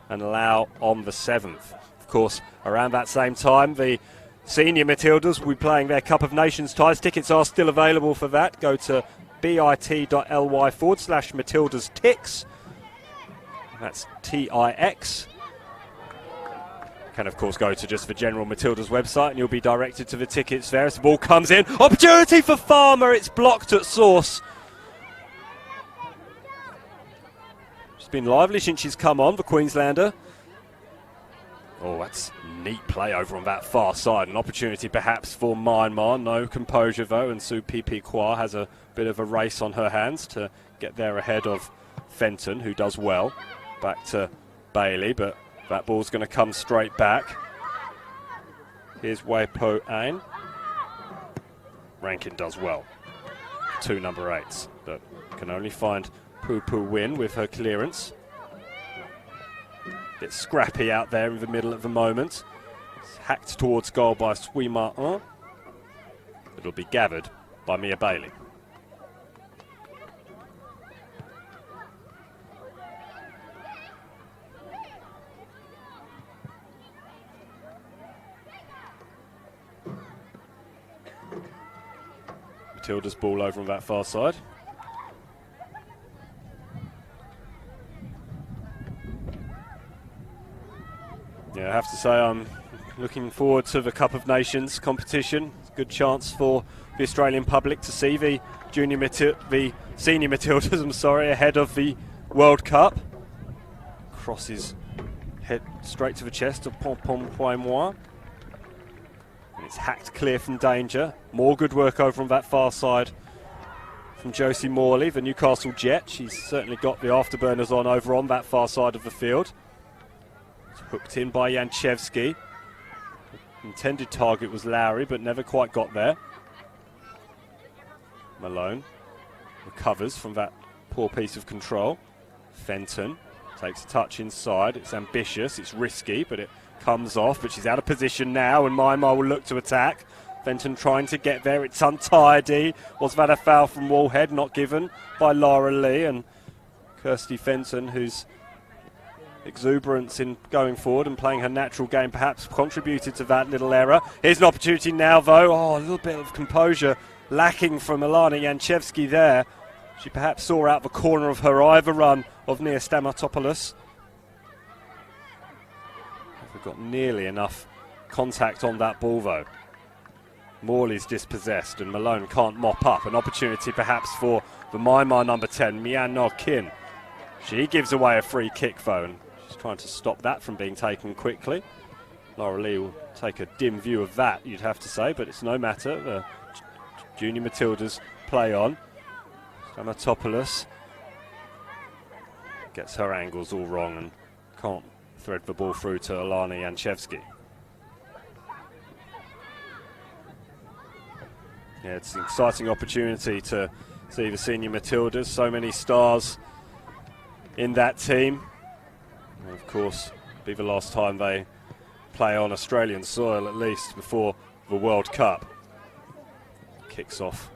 and Laos on the 7th. Of course, around that same time, the senior Matildas will be playing their Cup of Nations ties. Tickets are still available for that. Go to bit.ly/Matildas That's TIX. Can of course go to just the general Matildas website and you'll be directed to the tickets there as the ball comes in. Opportunity for Farmer, it's blocked at source. She's been lively since she's come on, the Queenslander. Oh, that's neat play over on that far side. An opportunity perhaps for Myanmar. No composure though, and Su Pipi Kwa has a bit of a race on her hands to get there ahead of Fenton, who does well. Back to Bailey, but that ball's going to come straight back. Here's Weipo Ain. Rankin does well. 2 number 8s, but can only find Poo Poo Win with her clearance. Bit scrappy out there in the middle at the moment. It's hacked towards goal by Sui Martin. It'll be gathered by Mia Bailey. Matilda's ball over on that far side. Yeah, I have to say I'm looking forward to the Cup of Nations competition. It's Good chance for the Australian public to see the senior Matildas, ahead of the World Cup. Crosses head straight to the chest of Pompom Poimois. And it's hacked clear from danger. More good work over on that far side from Josie Morley, the Newcastle Jet. She's certainly got the afterburners on over on that far side of the field. It's hooked in by Janchevsky. Intended target was Lowry, but never quite got there. Malone recovers from that poor piece of control. Fenton takes a touch inside. It's ambitious, it's risky, but it comes off. But she's out of position now, and Myanmar will look to attack. Fenton trying to get there. It's untidy. Was that a foul from Wallhead? Not given by Lara Lee, and Kirsty Fenton, whose exuberance in going forward and playing her natural game perhaps contributed to that little error. Here's an opportunity now, though. Oh, a little bit of composure lacking from Alana Janchevsky there. She perhaps saw out the corner of her eye the run of Nia Stamatopoulos. We've got nearly enough contact on that ball, though. Morley's dispossessed and Malone can't mop up. An opportunity perhaps for the Myanmar number 10, Mian No Kin. She gives away a free kick, though, and she's trying to stop that from being taken quickly. Laura Lee will take a dim view of that, you'd have to say, but it's no matter. The junior Matildas play on. Stamatopoulos gets her angles all wrong and can't thread the ball through to Alana Janchevsky. Yeah, it's an exciting opportunity to see the senior Matildas. So many stars in that team. And of course, it'll be the last time they play on Australian soil, at least before the World Cup. Kicks off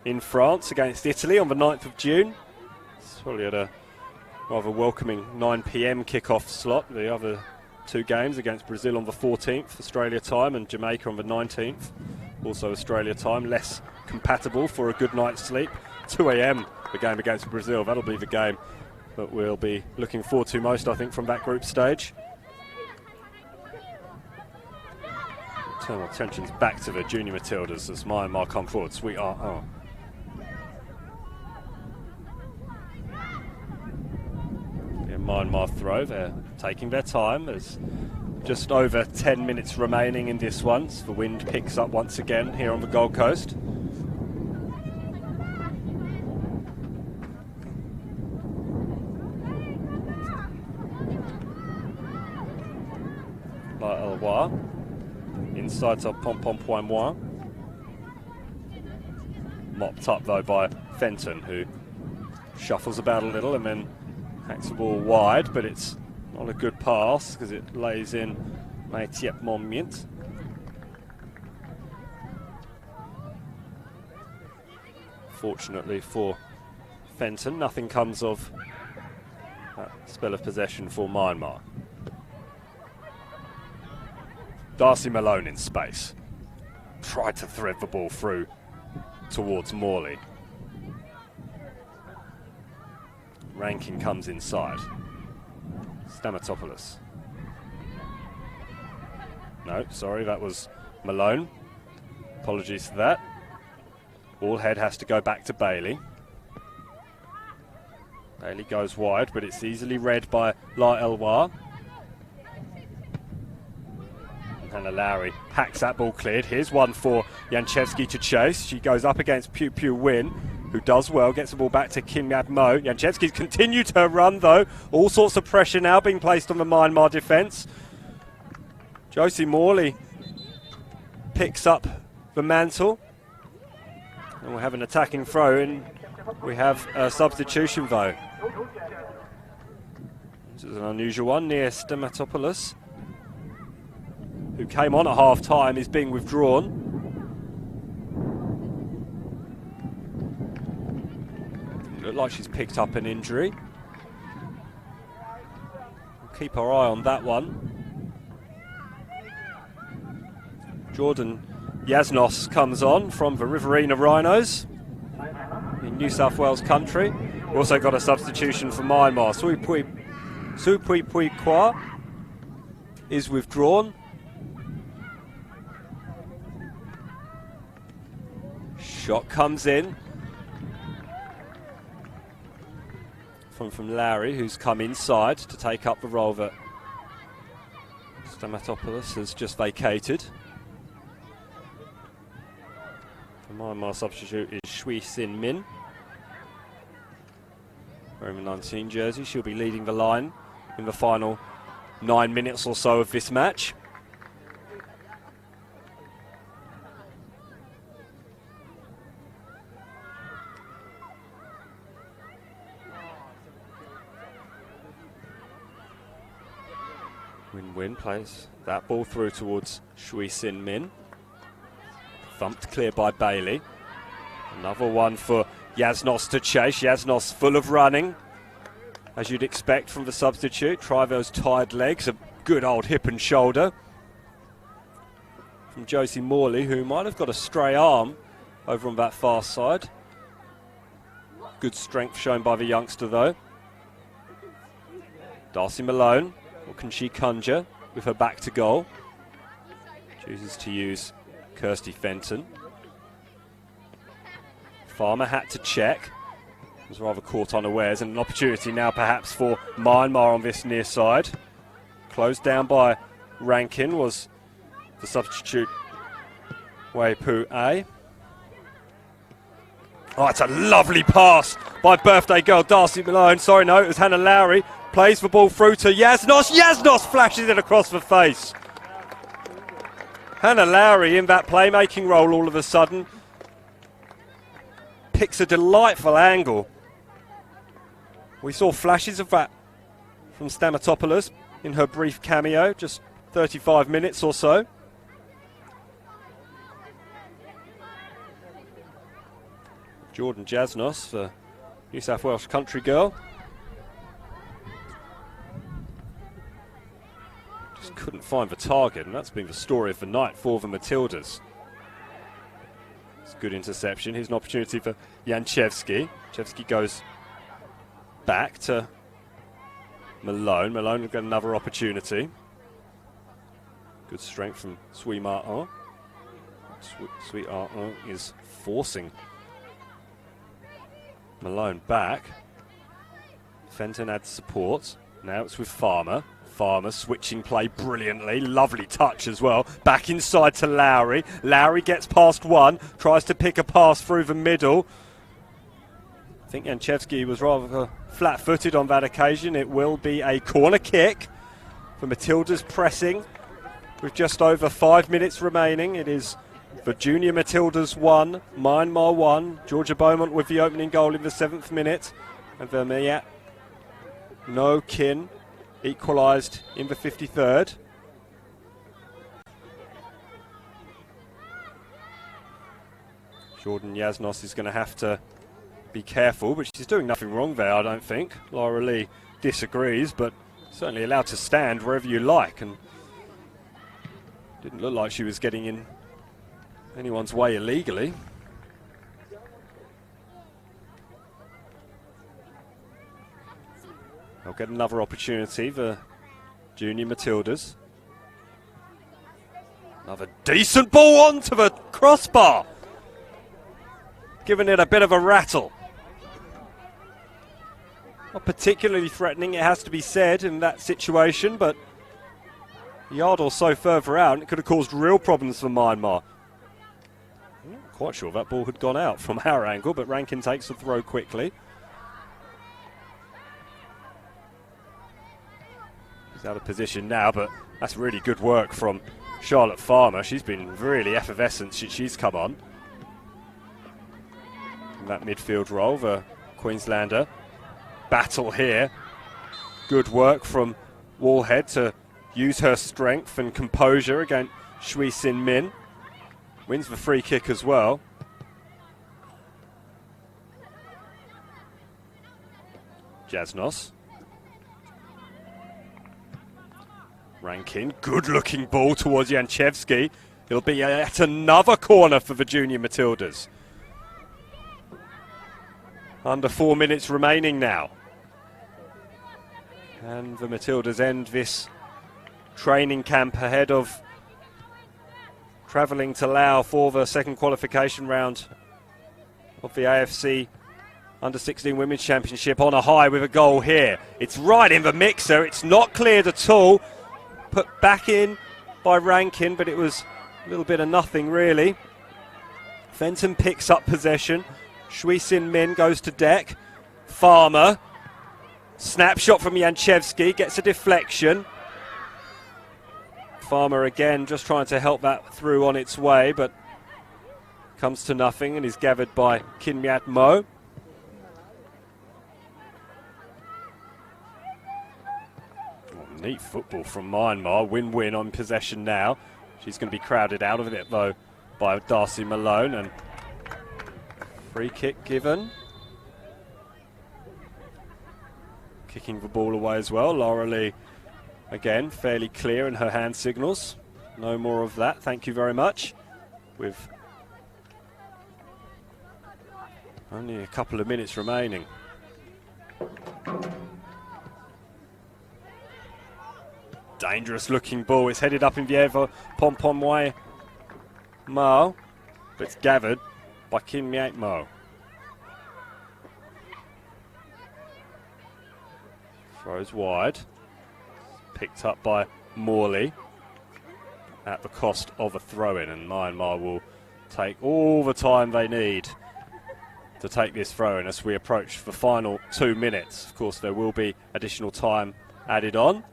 in France against Italy on the 9th of June. It's probably at a rather welcoming 9 p.m. kickoff slot. The other two games against Brazil on the 14th, Australia time, and Jamaica on the 19th. Also Australia time, less compatible for a good night's sleep. 2 a.m. the game against Brazil. That'll be the game that we'll be looking forward to most, I think, from that group stage. Turn our attentions back to the junior Matildas as Myanmar come forward. Sweetheart. Oh. Myanmar throw. They're taking their time. There's just over 10 minutes remaining in this one. So the wind picks up once again here on the Gold Coast. La Elwa inside to Pompom Poimois. Mopped up though by Fenton, who shuffles about a little and then hacks the ball wide, but it's not a good pass because it lays in Mai Tiep Mon Mint. Fortunately for Fenton, nothing comes of that spell of possession for Myanmar. Darcy Malone in space. Tried to thread the ball through towards Morley. Rankin comes inside. Stamatopoulos. No, sorry, that was Malone. Apologies for that. Wallhead has to go back to Bailey. Bailey goes wide, but it's easily read by La Elwa. Hannah Lowry hacks that ball cleared. Here's one for Janchevsky to chase. She goes up against Piu Piu Win, who does well, gets the ball back to Kim Yab Mo. Janchevsky's continued her run though. All sorts of pressure now being placed on the Myanmar defence. Josie Morley picks up the mantle. And we'll have an attacking throw in. We have a substitution though. This is an unusual one. Nia Stamatopoulos, who came on at half time, is being withdrawn. Look like she's picked up an injury. We'll keep our eye on that one. Jordan Yasnos comes on from the Riverina Rhinos in New South Wales country. We've also got a substitution for Myanmar. Supui Pui Kwa is withdrawn. Shot comes in. From Larry, who's come inside to take up the role that Stamatopoulos has just vacated. The Myanmar substitute is Shui Sin Min. Wearing the 19 jersey, she'll be leading the line in the final 9 minutes or so of this match. Win-Win plays that ball through towards Shui Sin Min. Thumped clear by Bailey. Another one for Yasnos to chase. Yasnos full of running, as you'd expect from the substitute. Try those tied legs, a good old hip and shoulder from Josie Morley, who might have got a stray arm over on that far side. Good strength shown by the youngster though. Darcy Malone. What can she conjure with her back to goal? Chooses to use Kirsty Fenton. Farmer had to check. Was rather caught unawares, and an opportunity now perhaps for Myanmar on this near side. Closed down by Rankin was the substitute Wei Pu A. Oh, it's a lovely pass by birthday girl Darcy Malone. Sorry, no, it was Hannah Lowry. Plays the ball through to Yasnos. Yasnos flashes it across the face. Hannah Lowry in that playmaking role all of a sudden. Picks a delightful angle. We saw flashes of that from Stamatopoulos in her brief cameo, just 35 minutes or so. Jordan Jasnos, the New South Wales country girl. Just couldn't find the target, and that's been the story of the night for the Matildas. It's a good interception. Here's an opportunity for Yanchevsky. Yanchevsky goes back to Malone. Malone will get another opportunity. Good strength from Sui Martin. Sui Martin is forcing Malone back. Fenton adds support. Now it's with Farmer. Farmer switching play brilliantly. Lovely touch as well. Back inside to Lowry. Lowry gets past one. Tries to pick a pass through the middle. I think Yanchevsky was rather flat-footed on that occasion. It will be a corner kick for Matildas pressing with just over 5 minutes remaining. It is the Junior Matildas 1, Myanmar 1. Georgia Beaumont with the opening goal in the 7th minute. And Vermeer No Kin equalised in the 53rd. Jordan Yasnos is going to have to be careful, but she's doing nothing wrong there, I don't think. Laura Lee disagrees, but certainly allowed to stand wherever you like, and didn't look like she was getting in anyone's way illegally. They'll get another opportunity, the Junior Matildas. Another decent ball onto the crossbar, giving it a bit of a rattle. Not particularly threatening, it has to be said, in that situation, but a yard or so further out, and it could have caused real problems for Myanmar. I'm not quite sure that ball had gone out from our angle, but Rankin takes the throw quickly. He's out of position now, but that's really good work from Charlotte Farmer. She's been really effervescent since she's come on. In that midfield role, the Queenslander battle here. Good work from Wallhead to use her strength and composure against Shui Sin Min. Wins the free kick as well. Jasnos. Rankin, good looking ball towards Yanchevsky. It'll be yet another corner for the Junior Matildas. Under 4 minutes remaining now. And the Matildas end this training camp ahead of travelling to Laos for the second qualification round of the AFC Under-16 Women's Championship on a high with a goal here. It's right in the mixer. It's not cleared at all. Put back in by Rankin, but it was a little bit of nothing really. Fenton picks up possession. Shui Sin Min goes to deck. Farmer. Snapshot from Yanchevsky. Gets a deflection. Farmer again just trying to help that through on its way, but comes to nothing and is gathered by Kin Myat Mo. Oh, neat football from Myanmar. Win-win on possession now. She's going to be crowded out of it though by Darcy Malone, and free kick given. Kicking the ball away as well. Laura Lee again fairly clear in her hand signals. No more of that, thank you very much. With only a couple of minutes remaining. Dangerous looking ball. It's headed up in the air for Pom Pom Wai Mao, but it's gathered by Kin Myat Mo. Throws wide. Picked up by Morley at the cost of a throw-in, and Myanmar will take all the time they need to take this throw-in as we approach the final 2 minutes. Of course, there will be additional time added on.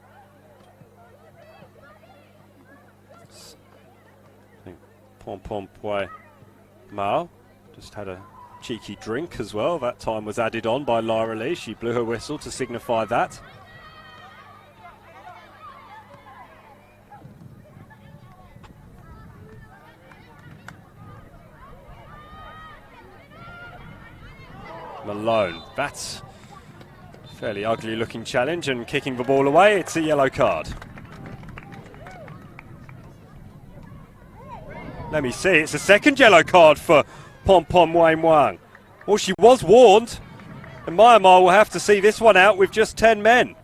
I think Pom Pom Poi Mao just had a cheeky drink as well. That time was added on by Lara Lee. She blew her whistle to signify that. Malone, that's a fairly ugly looking challenge, and kicking the ball away, it's a yellow card. Let me see, it's a second yellow card for Pom Pom Wang Wang. Well, she was warned, and Myanmar will have to see this one out with just 10 men.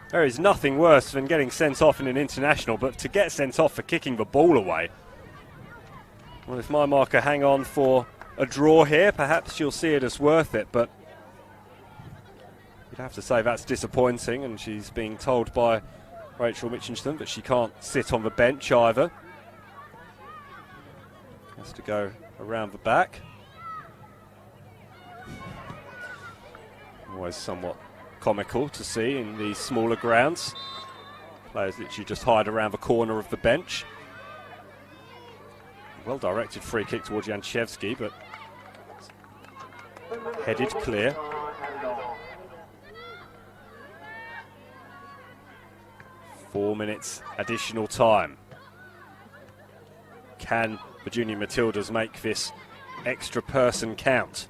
There is nothing worse than getting sent off in an international, but to get sent off for kicking the ball away. Well, if Myanmar can hang on for a draw here, perhaps she'll see it as worth it, but you'd have to say that's disappointing, and she's being told by Rachel Mitchinson that she can't sit on the bench either. Has to go around the back. Always somewhat comical to see in these smaller grounds. Players literally just hide around the corner of the bench. Well directed free kick towards Yanchevsky, but headed clear. Four minutes additional time. Can the junior Matildas make this extra person count?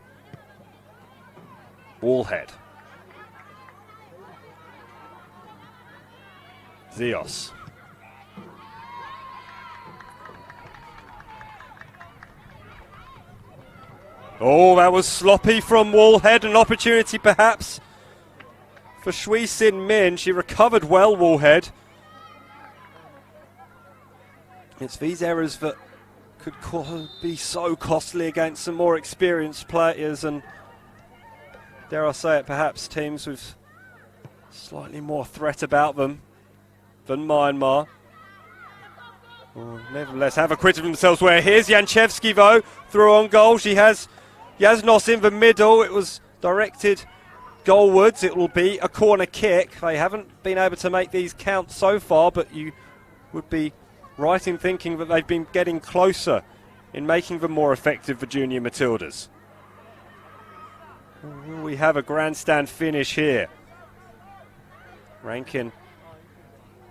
Wallhead. Zios. Oh, that was sloppy from Wallhead. An opportunity perhaps for Shui Sin Min. She recovered well, Wallhead. It's these errors that could be so costly against some more experienced players, and dare I say it, perhaps teams with slightly more threat about them than Myanmar. Oh, nevertheless, have acquitted themselves where here's Yanchevsky though, through on goal. She has Yasnos in the middle. It was directed goalwards. It will be a corner kick. They haven't been able to make these count so far, but you would be right in thinking that they've been getting closer in making them more effective for junior Matildas. Will we have a grandstand finish here? Rankin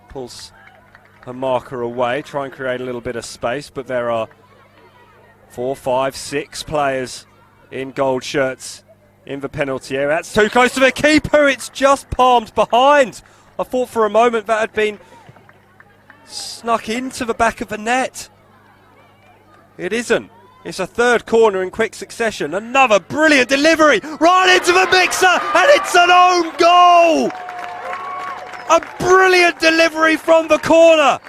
pulls her marker away, try and create a little bit of space, but there are 4, 5, 6 players in gold shirts in the penalty area. That's too close to the keeper. It's just palmed behind. I thought for a moment that had been snuck into the back of the net. It isn't. It's a third corner in quick succession. Another brilliant delivery right into the mixer, and it's an own goal. A brilliant delivery from the corner.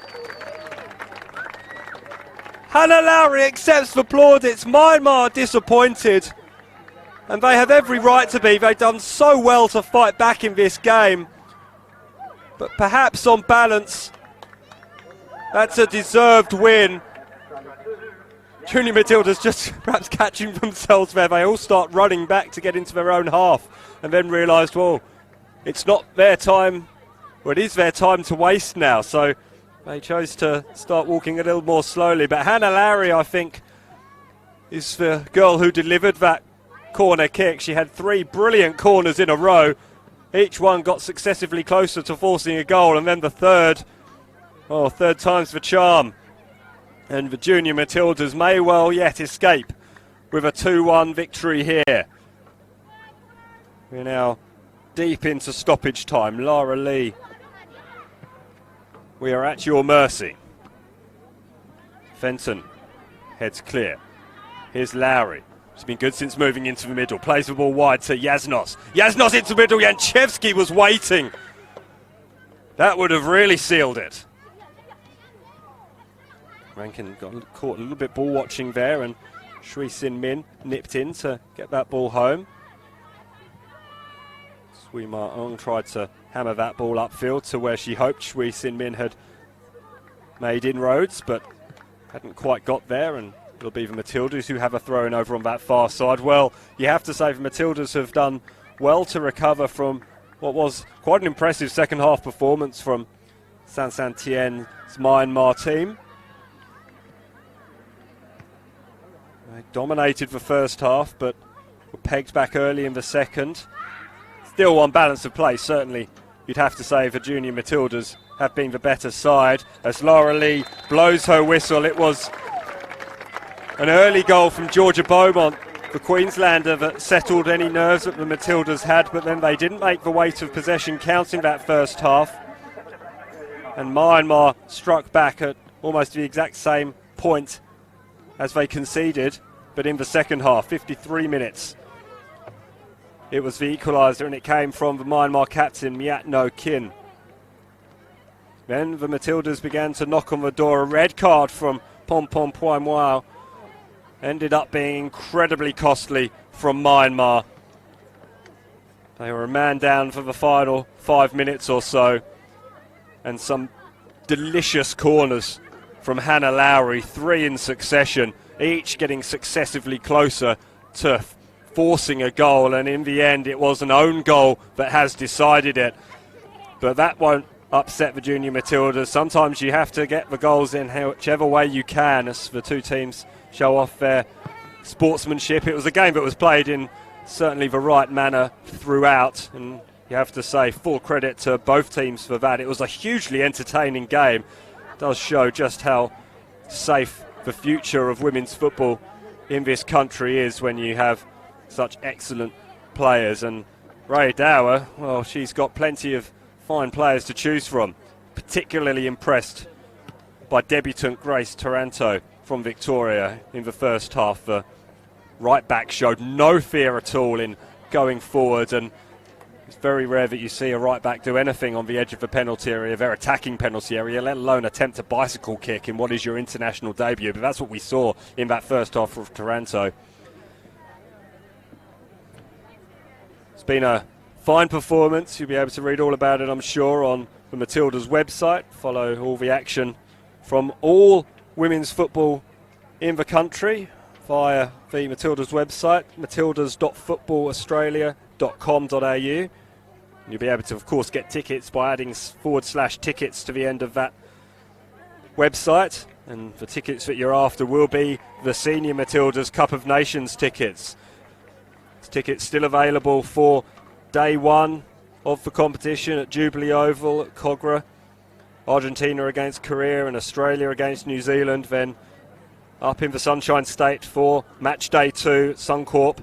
Hannah Lowry accepts the plaudits. Myanmar disappointed. And they have every right to be. They've done so well to fight back in this game. But perhaps on balance, that's a deserved win. Junior Matildas just perhaps catching themselves there. They all start running back to get into their own half and then realised, well, it's not their time. Well, it is their time to waste now. So they chose to start walking a little more slowly. But Hannah Lowry, I think, is the girl who delivered that corner kick. She had 3 brilliant corners in a row. Each one got successively closer to forcing a goal. And then the third time's the charm. And the Junior Matildas may well yet escape with a 2-1 victory here. We're now deep into stoppage time. Lara Lee, we are at your mercy. Fenton heads clear. Here's Lowry. She's been good since moving into the middle. Plays the ball wide to Yasnos. Yasnos into the middle. Yanchevsky was waiting. That would have really sealed it. Rankin got caught a little bit ball watching there, and Shui Sin Min nipped in to get that ball home. Sui Ma Ong tried to hammer that ball upfield to where she hoped Shui Sin Min had made inroads, but hadn't quite got there, and it'll be the Matildas who have a throw-in over on that far side. Well, you have to say the Matildas have done well to recover from what was quite an impressive second half performance from San San Tien's Myanmar team. They dominated the first half, but were pegged back early in the second. Still on balance of play, certainly you'd have to say the Junior Matildas have been the better side. As Lara Lee blows her whistle, it was an early goal from Georgia Beaumont, the Queenslander, that settled any nerves that the Matildas had, but then they didn't make the weight of possession count in that first half. And Myanmar struck back at almost the exact same point as they conceded, but in the second half, 53 minutes. It was the equaliser, and it came from the Myanmar captain, Myat No Kin. Then the Matildas began to knock on the door. A red card from Pom Pom Poimwao ended up being incredibly costly from Myanmar. They were a man down for the final 5 minutes or so, and some delicious corners from Hannah Lowry, 3 in succession, each getting successively closer to forcing a goal, and in the end it was an own goal that has decided it. But that won't upset the Junior Matildas. Sometimes you have to get the goals in whichever way you can as the two teams show off their sportsmanship. It was a game that was played in certainly the right manner throughout, and you have to say full credit to both teams for that. It was a hugely entertaining game. It does show just how safe the future of women's football in this country is when you have such excellent players. And Ray Dower, well, she's got plenty of fine players to choose from. Particularly impressed by debutant Grace Taranto from Victoria in the first half. The right back showed no fear at all in going forward, and it's very rare that you see a right back do anything on the edge of the penalty area, their attacking penalty area, let alone attempt a bicycle kick in what is your international debut. But that's what we saw in that first half of Taranto. It's been a fine performance. You'll be able to read all about it, I'm sure, on the Matildas website. Follow all the action from all women's football in the country via the Matildas website, matildas.footballaustralia.com.au. You'll be able to, of course, get tickets by adding /tickets to the end of that website. And the tickets that you're after will be the Senior Matildas Cup of Nations tickets. Tickets still available for day one of the competition at Jubilee Oval at Cogra. Argentina against Korea and Australia against New Zealand. Then up in the Sunshine State for match day 2 at Suncorp.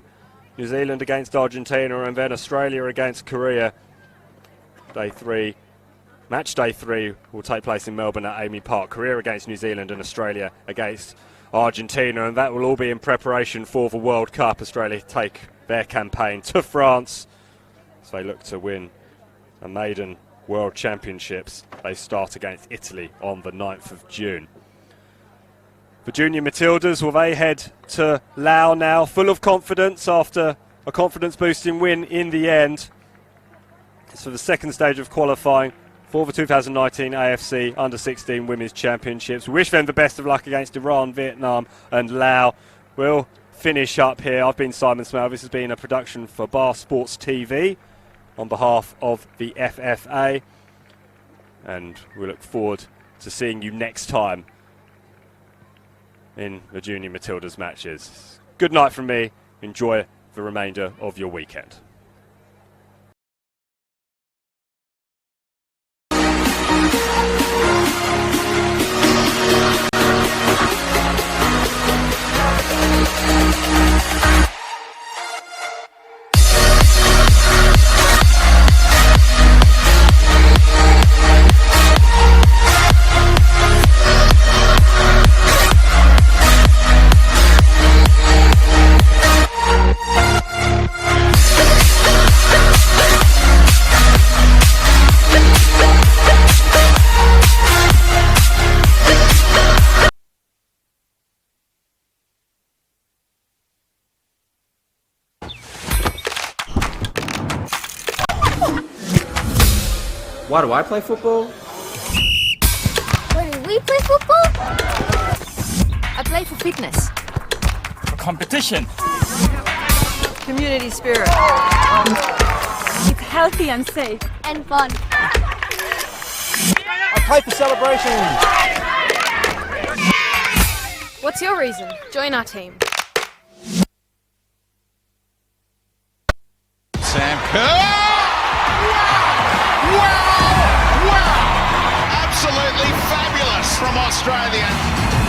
New Zealand against Argentina, and then Australia against Korea. Day 3. Match day 3 will take place in Melbourne at Amy Park. Korea against New Zealand and Australia against Argentina, and that will all be in preparation for the World Cup. Australia take their campaign to France as they look to win a maiden World Championships. They start against Italy on the 9th of June. The junior Matildas, will they head to Laos now, full of confidence after a confidence-boosting win in the end. It's for the second stage of qualifying for the 2019 AFC Under-16 Women's Championships. We wish them the best of luck against Iran, Vietnam and Laos. We'll finish up here. I've been Simon Smale. This has been a production for Bar Sports TV on behalf of the FFA. And we look forward to seeing you next time in the Junior Matildas matches. Good night from me. Enjoy the remainder of your weekend. Why do I play football? Where do we play football? I play for fitness, For competition. community spirit. It's healthy and safe. And fun. I play for celebrations. What's your reason? Join our team. Sam Kerr! Wow! Absolutely fabulous from Australia.